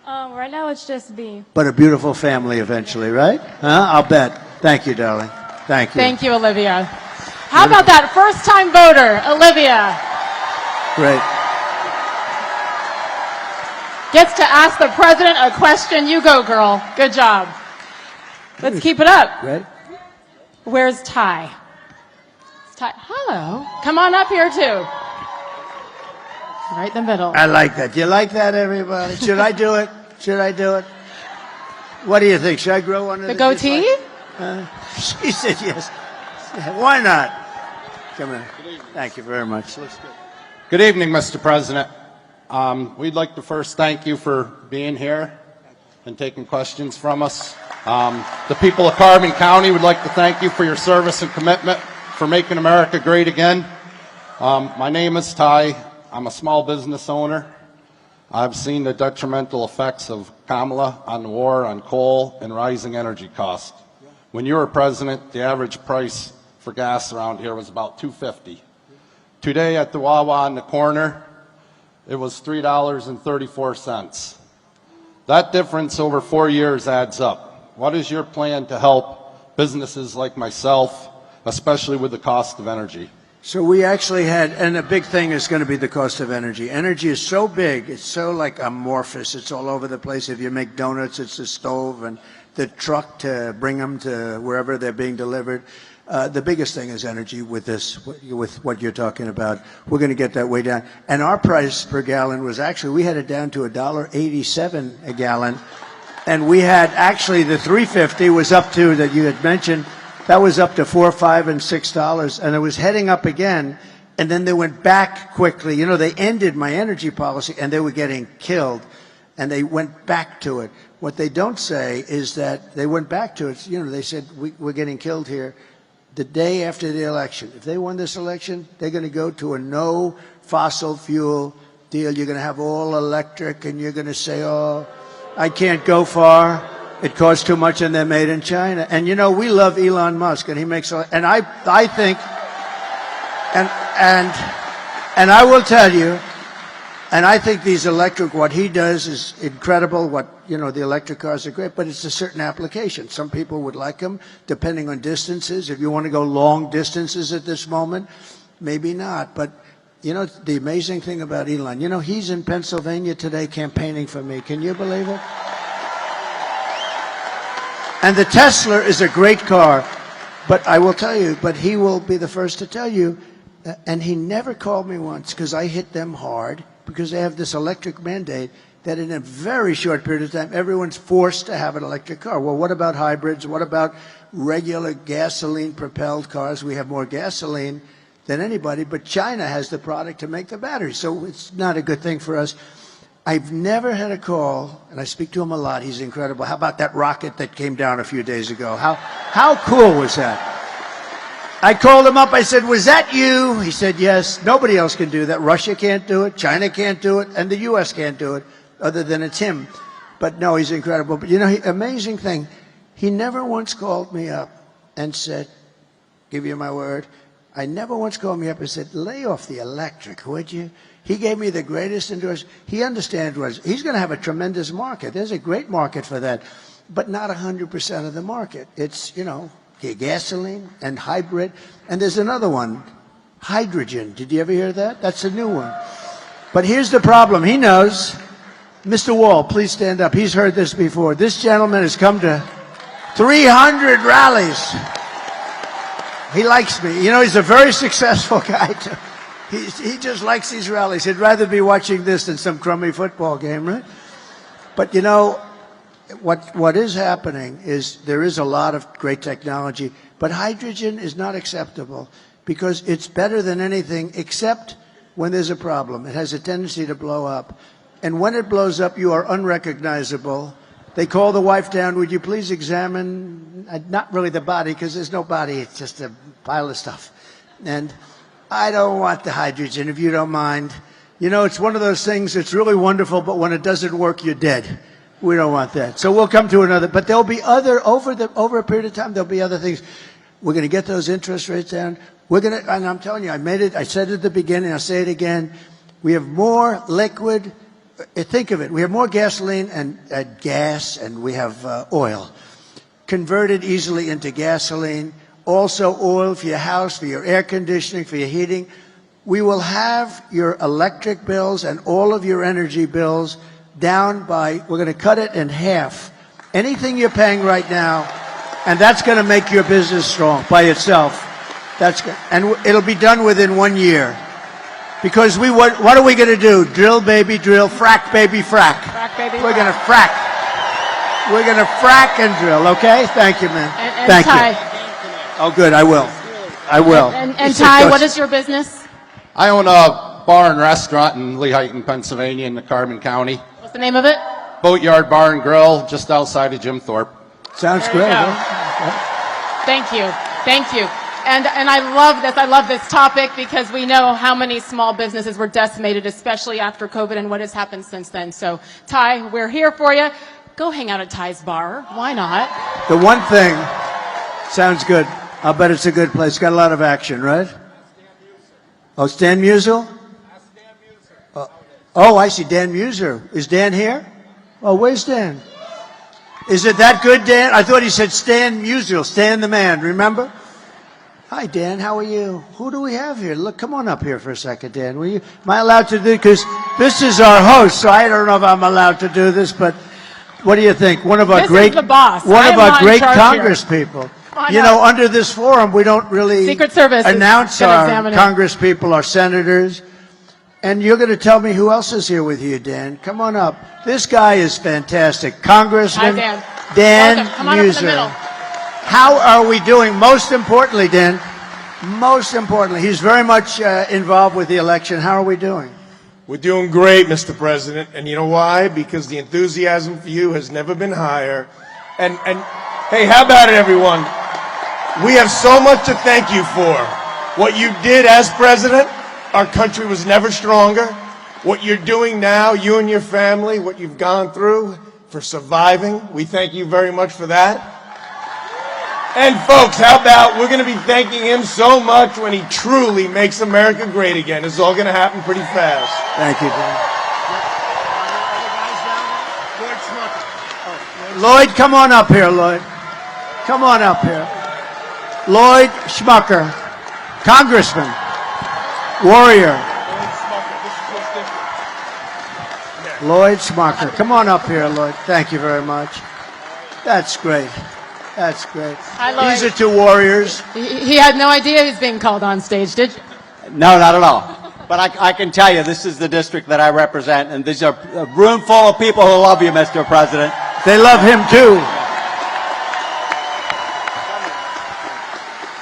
Right now it's just B.
But a beautiful family eventually, right? Huh? I'll bet. Thank you, darling. Thank you.
Thank you, Olivia. How about that first-time voter, Olivia?
Great.
Gets to ask the president a question. You go, girl. Good job. Let's keep it up.
Ready?
Where's Ty? Ty. Hello. Come on up here, too. Right in the middle.
I like that. Do you like that, everybody? Should I do it? Should I do it? What do you think? Should I grow one of
The goatee?
She said yes. Why not? Come here. Thank you very much. Looks good.
Good evening, Mr. President. We'd like to first thank you for being here and taking questions from us. The people of Carbon County would like to thank you for your service and commitment for making America great again. My name is Ty. I'm a small business owner. I've seen the detrimental effects of Kamala on the war on coal and rising energy costs. When you were president, the average price for gas around here was about $2.50. Today at the Wawa on the corner, it was $3.34. That difference over 4 years adds up. What is your plan to help businesses like myself, especially with the cost of energy?
So we actually had, and a big thing is going to be the cost of energy. Energy is so big, it's so like amorphous, it's all over the place. If you make donuts, it's the stove and the truck to bring them to wherever they're being delivered. The biggest thing is energy with this, with what you're talking about. We're going to get that way down. And our price per gallon was actually, we had it down to $1.87 a gallon. And we had actually the $3.50 was up to, that you had mentioned, that was up to $4, $5, and $6, and it was heading up again, and then they went back quickly. You know, they ended my energy policy, and they were getting killed, and they went back to it. What they don't say is that they went back to it. You know, they said, we're getting killed here the day after the election. If they won this election, they're going to go to a no fossil fuel deal. You're going to have all electric, and you're going to say, oh, I can't go far. It costs too much, and they're made in China. And you know, we love Elon Musk, and he makes a, and I think, and I will tell you, and I think these electric, what he does is incredible. What, you know, the electric cars are great, but it's a certain application. Some people would like them, depending on distances. If you want to go long distances at this moment, maybe not. But you know, the amazing thing about Elon, you know, he's in Pennsylvania today campaigning for me. Can you believe it? And the Tesla is a great car, but I will tell you, but he will be the first to tell you, and he never called me once because I hit them hard because they have this electric mandate that in a very short period of time, everyone's forced to have an electric car. Well, what about hybrids? What about regular gasoline-propelled cars? We have more gasoline than anybody, but China has the product to make the batteries, so it's not a good thing for us. I've never had a call, and I speak to him a lot. He's incredible. How about that rocket that came down a few days ago? How cool was that? I called him up. I said, was that you? He said, yes. Nobody else can do that. Russia can't do it. China can't do it. And the U.S. can't do it, other than it's him. But no, he's incredible. But you know, amazing thing, he never once called me up and said, give you my word, I never once called me up and said, lay off the electric, would you? He gave me the greatest endorsement. He understands what he's going to have a tremendous market. There's a great market for that, but not 100% of the market. It's, you know, gasoline and hybrid. And there's another one, hydrogen. Did you ever hear that? That's a new one. But here's the problem. He knows. Mr. Wall, please stand up. He's heard this before. This gentleman has come to 300 rallies. He likes me. You know, he's a very successful guy, too. He just likes these rallies. He'd rather be watching this than some crummy football game, right? But you know, what is happening is there is a lot of great technology, but hydrogen is not acceptable because it's better than anything except when there's a problem. It has a tendency to blow up. And when it blows up, you are unrecognizable. They call the wife down, would you please examine, not really the body, because there's no body, it's just a pile of stuff. And I don't want the hydrogen, if you don't mind. You know, it's one of those things that's really wonderful, but when it doesn't work, you're dead. We don't want that. So we'll come to another, but there'll be other, over a period of time, there'll be other things. We're going to get those interest rates down. We're going to, and I'm telling you, I said it at the beginning, I'll say it again. We have more liquid think of it. We have more gasoline and gas, and we have oil converted easily into gasoline. Also oil for your house, for your air conditioning, for your heating. We will have your electric bills and all of your energy bills down by, we're going to cut it in half. Anything you're paying right now, and that's going to make your business strong by itself. That's good. And it'll be done within 1 year. Because what are we going to do? Drill, baby, drill. Frack, baby, frack.
Frack, baby,
We're
frack.
going to frack. We're going to frack and drill, okay? Thank you, man.
And
Thank
Ty,
you. Oh, good. I will. I will.
And Ty, what is your business?
I own a bar and restaurant in Lehighton, Pennsylvania, in the Carbon County.
What's the name of it?
Boatyard Bar and Grill, just outside of Jim Thorpe.
Sounds
There you
great.
go.
Huh?
Thank you. Thank you. And I love this. I love this topic because we know how many small businesses were decimated, especially after COVID and what has happened since then. So, Ty, we're here for you. Go hang out at Ty's bar. Why not?
The one thing sounds good. I'll bet it's a good place. Got a lot of action, right? Oh, Stan Musial? Oh, I see Dan Muser. Is Dan here? Oh, where's Dan? Is it that good, Dan? I thought he said Stan Musial, Stan the man, remember? Hi, Dan, how are you? Who do we have here? Look, come on up here for a second, Dan. Am I allowed to do, because this is our host, so I don't know if I'm allowed to do this, but what do you think? One of our
This
great,
is the boss.
one
I
of
am
our
not in
great
charge
Congress
here.
people.
Come on
You
up.
know, under this forum, we don't really
Secret Service is
announce
gonna
our
examine it.
Congress people, our senators. And you're going to tell me who else is here with you, Dan. Come on up. This guy is fantastic. Congressman
Hi, Dan.
Dan
Welcome. Come on up in the
Muser.
middle.
How are we doing? Most importantly, Dan, most importantly, he's very much involved with the election. How are we doing?
We're doing great, Mr. President. And you know why? Because the enthusiasm for you has never been higher. And hey, how about it, everyone? We have so much to thank you for. What you did as president, our country was never stronger. What you're doing now, you and your family, what you've gone through for surviving, we thank you very much for that. And folks, how about we're going to be thanking him so much when he truly makes America great again. It's all going to happen pretty fast.
Thank you, Dan. Lloyd, come on up here, Lloyd. Come on up here. Lloyd Schmucker, Congressman, Warrior. Lloyd Schmucker. Come on up here, Lloyd. Thank you very much. That's great. That's great.
Hi, Lloyd.
These are two warriors.
He had no idea he was being called on stage, did you?
No, not at all. But I can tell you, this is the district that I represent, and these are a room full of people who love you, Mr. President.
They love him too.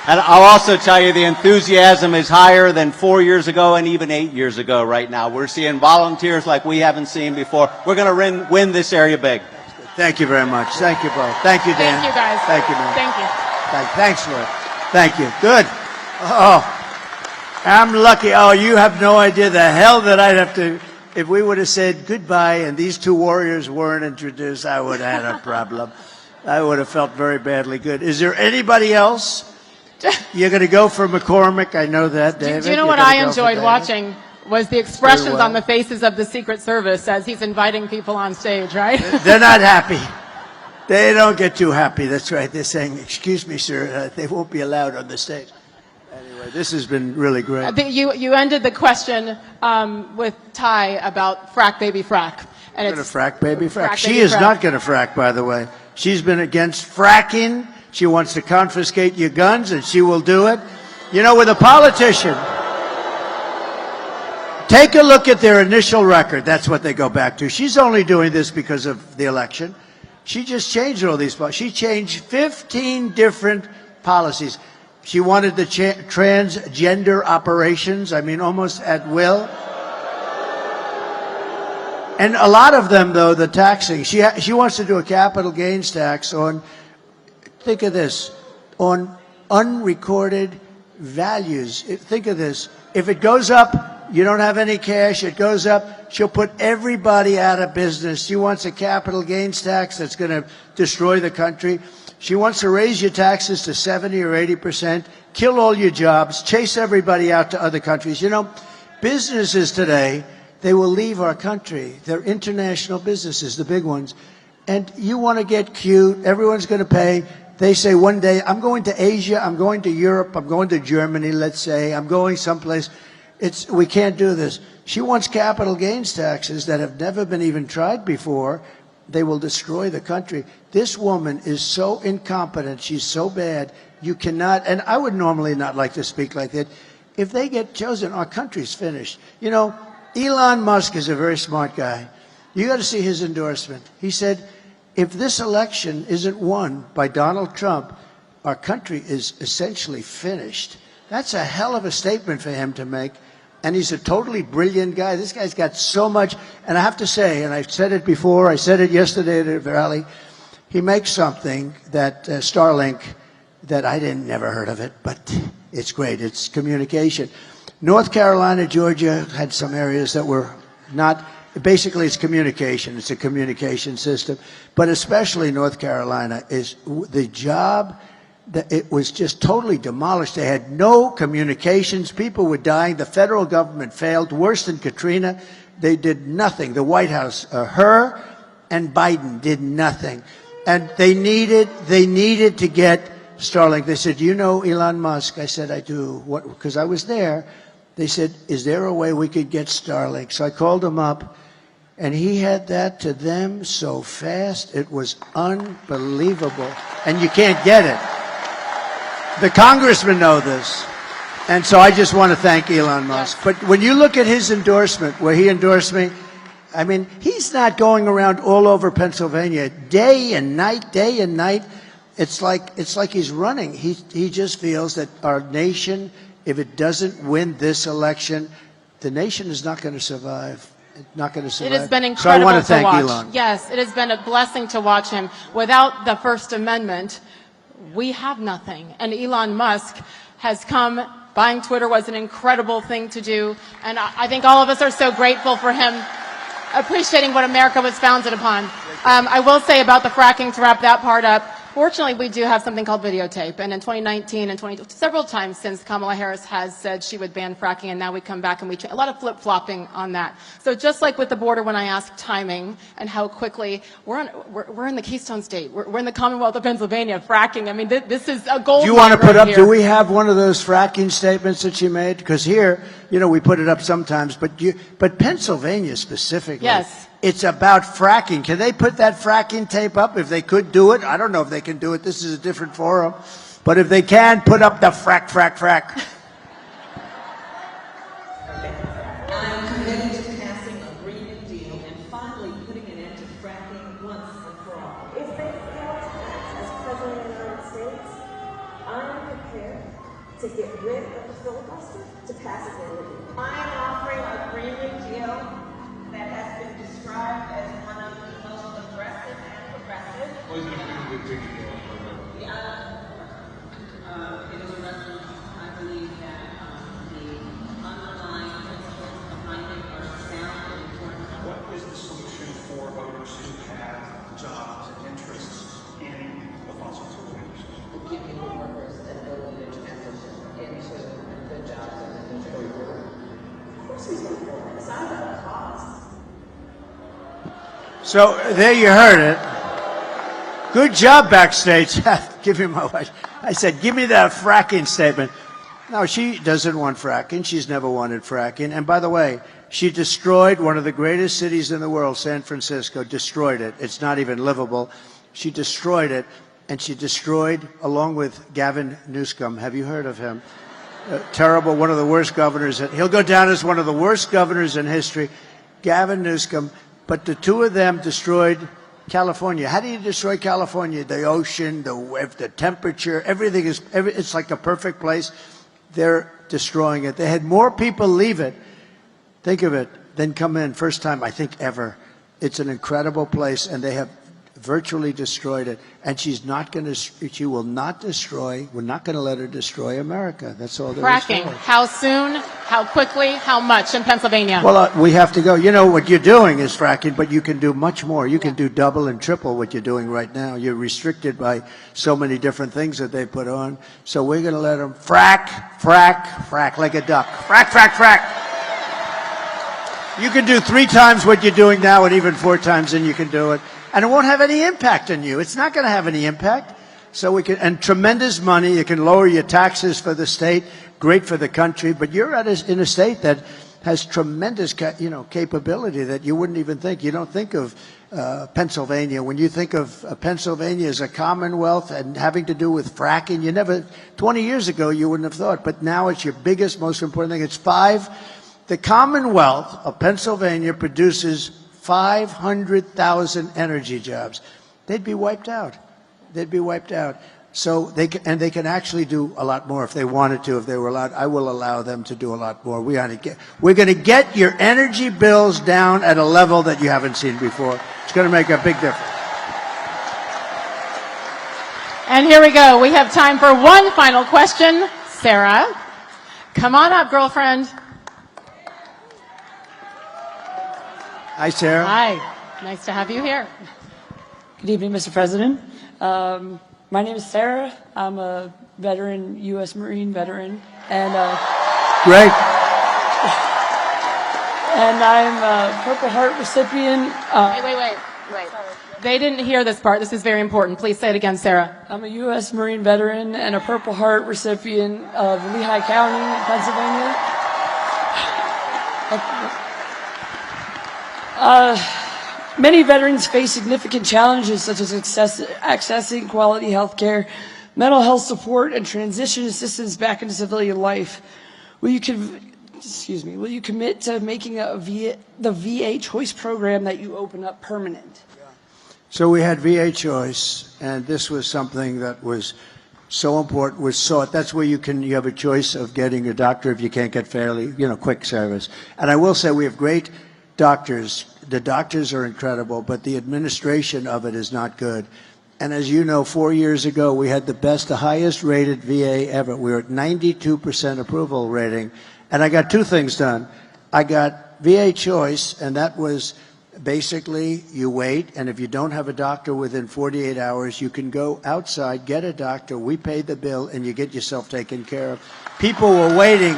And I'll also tell you the enthusiasm is higher than 4 years ago and even 8 years ago right now. We're seeing volunteers like we haven't seen before. We're going to win this area big.
Thank you very much. Thank you both. Thank you, Dan.
Thank you, guys.
Thank you, man.
Thank you.
Thanks, Lloyd. Thank you. Good. Oh, I'm lucky. Oh, you have no idea the hell that I'd have to. If we would have said goodbye and these two warriors weren't introduced, I would have had a problem. I would have felt very badly good. Is there anybody else? You're going to go for McCormick. I know that, David.
Do you know
You're
what I
gonna go for
enjoyed
David.
watching was the expressions
Very well.
on the faces of the Secret Service as he's inviting people on stage, right?
They're not happy. They don't get too happy. That's right. They're saying, excuse me, sir, they won't be allowed on the stage. Anyway, this has been really great.
You ended the question with Ty about frack, baby, frack. And
Going to frack, baby, frack.
Frack,
She
baby,
is
frack.
not going to frack, by the way. She's been against fracking. She wants to confiscate your guns, and she will do it. You know, with a politician, take a look at their initial record. That's what they go back to. She's only doing this because of the election. She just changed all these. She changed 15 different policies. She wanted the transgender operations, I mean, almost at will. And a lot of them, though, the taxing. She wants to do a capital gains tax on, think of this, on unrecorded values. Think of this. If it goes up, you don't have any cash, it goes up, she'll put everybody out of business. She wants a capital gains tax that's going to destroy the country. She wants to raise your taxes to 70 or 80%, kill all your jobs, chase everybody out to other countries. You know, businesses today they will leave our country. They're international businesses, the big ones. And you want to get cute, everyone's going to pay. They say one day, I'm going to Asia, I'm going to Europe, I'm going to Germany, let's say, I'm going someplace. We can't do this. She wants capital gains taxes that have never been even tried before. They will destroy the country. This woman is so incompetent, she's so bad, you cannot, and I would normally not like to speak like that. If they get chosen, our country's finished. You know, Elon Musk is a very smart guy. You got to see his endorsement. He said, if this election isn't won by Donald Trump, our country is essentially finished. That's a hell of a statement for him to make. And he's a totally brilliant guy. This guy's got so much. And I have to say, and I've said it before, I said it yesterday at a rally, he makes something that Starlink, that I never heard of it, but it's great. It's communication. North Carolina, Georgia had some areas that were not, basically it's communication. It's a communication system. But especially North Carolina is the job that it was just totally demolished. They had no communications. People were dying. The federal government failed. Worse than Katrina. They did nothing. The White House, her and Biden did nothing. And they needed to get Starlink. They said, you know Elon Musk? I said, I do. What? Because I was there. They said, is there a way we could get Starlink? So I called him up, and he had that to them so fast. It was unbelievable. And you can't get it. The congressmen know this. And so I just want to thank Elon Musk. But when you look at his endorsement, where he endorsed me, I mean, he's not going around all over Pennsylvania day and night, day and night. It's like he's running. He just feels that our nation, if it doesn't win this election, the nation is not going to survive. It's not going to survive.
It has been incredible
so I want to thank
watch.
Elon.
Yes, it has been a blessing to watch him. Without the First Amendment, we have nothing. And Elon Musk has come. Buying Twitter was an incredible thing to do. And I think all of us are so grateful for him appreciating what America was founded upon. I will say about the fracking, to wrap that part up, fortunately, we do have something called videotape. And in 2019 and several times since Kamala Harris has said she would ban fracking, and now we come back and a lot of flip-flopping on that. So just like with the border, when I asked timing and how quickly, we're in the Keystone State. We're in the Commonwealth of Pennsylvania, fracking. I mean, this is a gold.
Do you want to put
right
up,
here.
do we have one of those fracking statements that she made? Because here, you know, we put it up sometimes, but Pennsylvania specifically.
Yes.
It's about fracking. Can they put that fracking tape up if they could do it? I don't know if they can do it. This is a different forum. But if they can, put up the frack.
I'm committed to passing a Green Deal and finally putting an end to fracking once and for all.
If they fail to act as President of the United States, I'm prepared to get rid of the filibuster to pass it in.
I'm offering a Green Deal that has been described as one of the most aggressive and progressive.
What is it a big deal?
It is a resolution. I believe that the underlying principles behind it are sound and important.
What is the solution for voters who have jobs and interests in the fossil fuel industry?
Giving the workers an ability to transition into good jobs in the future.
Of course he's going to do it. It's not about a cost.
So there you heard it. Good job backstage. Give me my wife. I said, give me that fracking statement. No, she doesn't want fracking. She's never wanted fracking. And by the way, she destroyed one of the greatest cities in the world, San Francisco, destroyed it. It's not even livable. She destroyed it, and she destroyed, along with Gavin Newsom. Have you heard of him? Terrible, one of the worst governors. He'll go down as one of the worst governors in history. Gavin Newsom. But the two of them destroyed California. How do you destroy California? The ocean, the temperature, everything is, it's like a perfect place. They're destroying it. They had more people leave it, think of it, than come in. First time, I think, ever. It's an incredible place, and they have virtually destroyed it. And she's not going to, she will not destroy, we're not going to let her destroy America. That's all there is to it.
Fracking. How soon? How quickly? How much in Pennsylvania?
Well, we have to go. You know, what you're doing is fracking, but you can do much more. You can do double and triple what you're doing right now. You're restricted by so many different things that they put on. So we're going to let them frack like a duck. Frack. You can do 3 times what you're doing now and even 4 times and you can do it. And it won't have any impact on you. It's not going to have any impact. So we can, and tremendous money. You can lower your taxes for the state, great for the country, but you're in a state that has tremendous, capability that you wouldn't even think. You don't think of Pennsylvania. When you think of Pennsylvania as a commonwealth and having to do with fracking, 20 years ago you wouldn't have thought, but now it's your biggest, most important thing. It's the Commonwealth of Pennsylvania produces 500,000 energy jobs. They'd be wiped out. They'd be wiped out. So they can actually do a lot more if they wanted to, if they were allowed. I will allow them to do a lot more. We're going to get your energy bills down at a level that you haven't seen before. It's going to make a big difference.
And here we go. We have time for one final question. Sarah, come on up, girlfriend.
Hi, Sarah.
Hi. Nice to have you here.
Good evening, Mr. President. My name is Sarah. I'm a veteran, U.S. Marine veteran, and
Great.
And I'm a Purple Heart recipient.
Wait. They didn't hear this part. This is very important. Please say it again, Sarah.
I'm a U.S. Marine veteran and a Purple Heart recipient of Lehigh County, Pennsylvania. Many veterans face significant challenges such as accessing quality health care, mental health support, and transition assistance back into civilian life. Will you commit to making the VA Choice program that you open up permanent?
So we had VA Choice, and this was something that was so important, was sought. That's where you have a choice of getting a doctor if you can't get fairly, quick service. And I will say we have great doctors. The doctors are incredible, but the administration of it is not good. And as you know, 4 years ago, we had the highest rated VA ever. We were at 92% approval rating. And I got 2 things done. I got VA Choice, and that was basically you wait, and if you don't have a doctor within 48 hours, you can go outside, get a doctor, we pay the bill, and you get yourself taken care of. People were waiting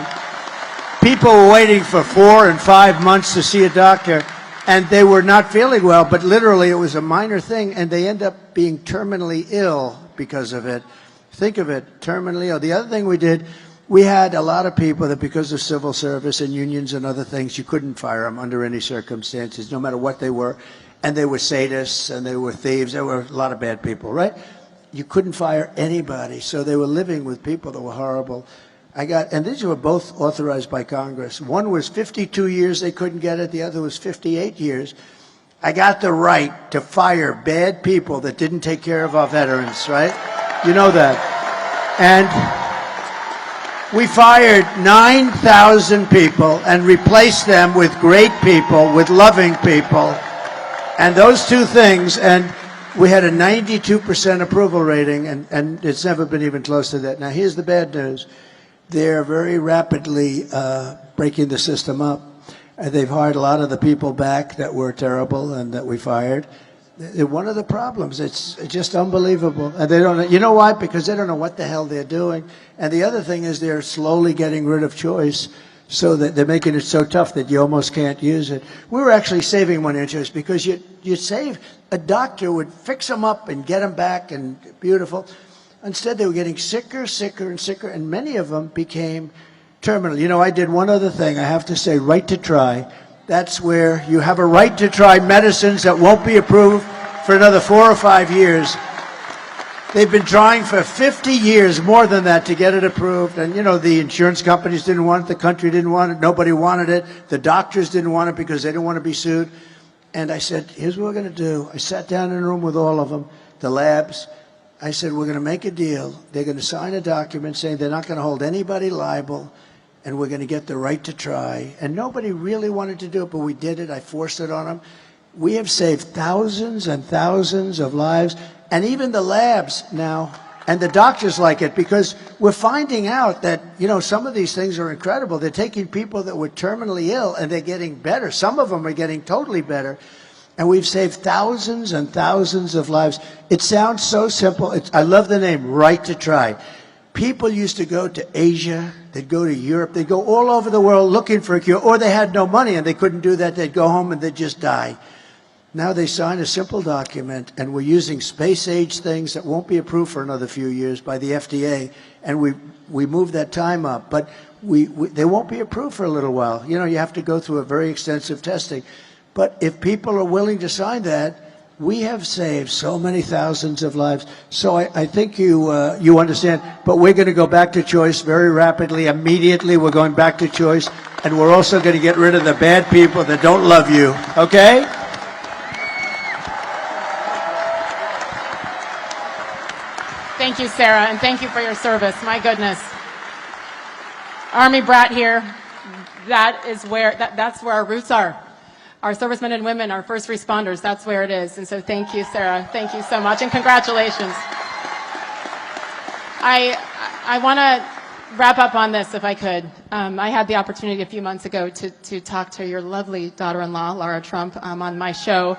for 4 and 5 months to see a doctor, and they were not feeling well, but literally it was a minor thing, and they end up being terminally ill because of it. Think of it, terminally ill. The other thing we did, we had a lot of people that because of civil service and unions and other things, you couldn't fire them under any circumstances, no matter what they were. And they were sadists and they were thieves. There were a lot of bad people, right? You couldn't fire anybody. So they were living with people that were horrible. And these were both authorized by Congress. One was 52 years, they couldn't get it. The other was 58 years. I got the right to fire bad people that didn't take care of our veterans, right? You know that. And we fired 9,000 people and replaced them with great people, with loving people. And those 2 things, and we had a 92% approval rating, and it's never been even close to that. Now, here's the bad news. They're very rapidly breaking the system up. They've hired a lot of the people back that were terrible and that we fired. One of the problems, it's just unbelievable. And they don't, you know why? Because they don't know what the hell they're doing. And the other thing is they're slowly getting rid of choice so that they're making it so tough that you almost can't use it. We were actually saving money on choice because you save, a doctor would fix them up and get them back and beautiful. Instead, they were getting sicker, and sicker, and many of them became terminal. I did one other thing, I have to say, right to try. That's where you have a right to try medicines that won't be approved for another 4 or 5 years. They've been trying for 50 years, more than that, to get it approved. And, the insurance companies didn't want it, the country didn't want it, nobody wanted it, the doctors didn't want it because they didn't want to be sued. And I said, here's what we're going to do. I sat down in a room with all of them, the labs. I said, we're going to make a deal. They're going to sign a document saying they're not going to hold anybody liable, and we're going to get the right to try. And nobody really wanted to do it, but we did it. I forced it on them. We have saved thousands and thousands of lives, and even the labs now, and the doctors like it, because we're finding out that, some of these things are incredible. They're taking people that were terminally ill, and they're getting better. Some of them are getting totally better. And we've saved thousands and thousands of lives. It sounds so simple. I love the name, Right to Try. People used to go to Asia, they'd go to Europe, they'd go all over the world looking for a cure, or they had no money and they couldn't do that, they'd go home and they'd just die. Now they sign a simple document, and we're using space-age things that won't be approved for another few years by the FDA, and we move that time up, but they won't be approved for a little while. You know, you have to go through a very extensive testing. But if people are willing to sign that, we have saved so many thousands of lives. So I think you understand. But we're going to go back to choice very rapidly. Immediately, we're going back to choice. And we're also going to get rid of the bad people that don't love you. Okay?
Thank you, Sarah, and thank you for your service. My goodness. Army brat here. That's where our roots are. Our servicemen and women, our first responders, that's where it is. And so thank you, Sarah. Thank you so much, and congratulations. I want to wrap up on this, if I could. I had the opportunity a few months ago to talk to your lovely daughter-in-law, Laura Trump, on my show.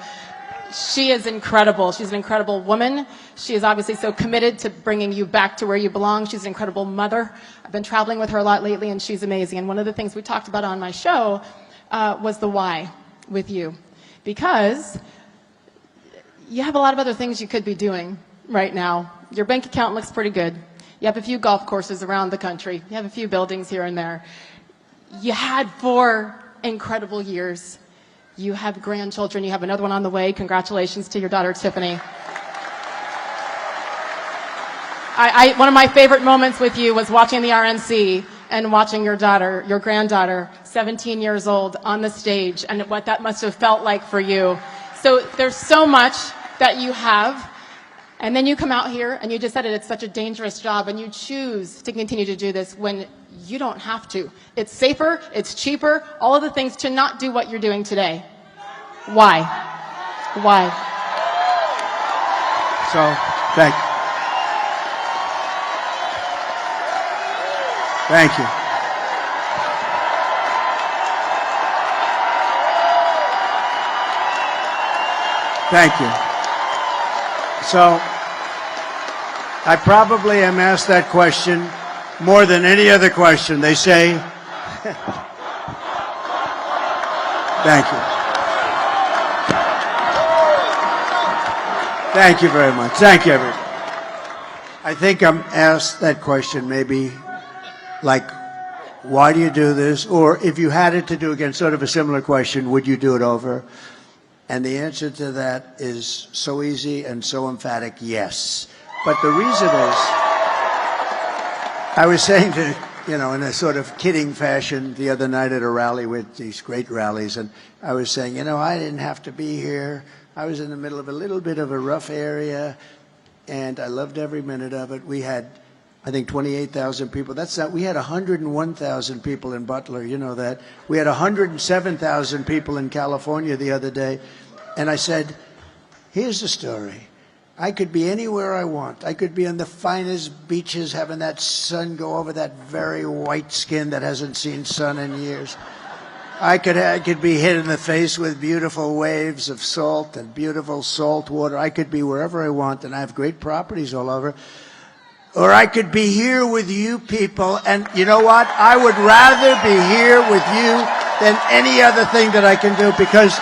She is incredible. She's an incredible woman. She is obviously so committed to bringing you back to where you belong. She's an incredible mother. I've been traveling with her a lot lately, and she's amazing. And one of the things we talked about on my show was the why with you, because you have a lot of other things you could be doing right now. Your bank account looks pretty good. You have a few golf courses around the country. You have a few buildings here and there. You had 4 incredible years. You have grandchildren. You have another one on the way. Congratulations to your daughter, Tiffany. One of my favorite moments with you was watching the RNC and watching your daughter, your granddaughter, 17 years old, on the stage, and what that must have felt like for you. So there's so much that you have, and then you come out here, and you just said it's such a dangerous job, and you choose to continue to do this when you don't have to. It's safer, it's cheaper, all of the things to not do what you're doing today. Why? Why?
So, thank you. Thank you. Thank you. So, I probably am asked that question more than any other question. They say, thank you. Thank you very much. Thank you, everyone. I think I'm asked that question maybe like, why do you do this? Or if you had it to do again, sort of a similar question, would you do it over? And the answer to that is so easy and so emphatic, yes. But the reason is, I was saying to, in a sort of kidding fashion the other night at a rally with these great rallies, and I was saying, I didn't have to be here. I was in the middle of a little bit of a rough area, and I loved every minute of it. We had, I think, 28,000 people. We had 101,000 people in Butler, you know that. We had 107,000 people in California the other day. And I said, here's the story. I could be anywhere I want. I could be on the finest beaches having that sun go over that very white skin that hasn't seen sun in years. I could be hit in the face with beautiful waves of salt and beautiful salt water. I could be wherever I want, and I have great properties all over. Or I could be here with you people, and you know what? I would rather be here with you than any other thing that I can do, because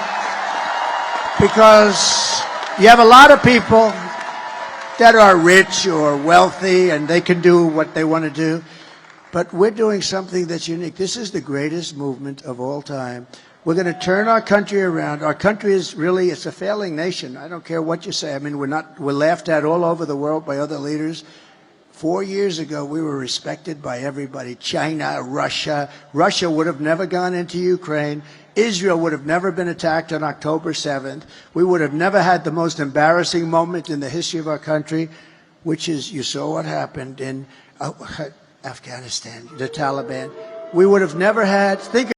you have a lot of people that are rich or wealthy and they can do what they want to do. But we're doing something that's unique. This is the greatest movement of all time. We're going to turn our country around. Our country is really, it's a failing nation. I don't care what you say. I mean, we're laughed at all over the world by other leaders. 4 years ago, we were respected by everybody. China, Russia. Russia would have never gone into Ukraine. Israel would have never been attacked on October 7th. We would have never had the most embarrassing moment in the history of our country, which is, you saw what happened in Afghanistan, the Taliban. We would have never had, think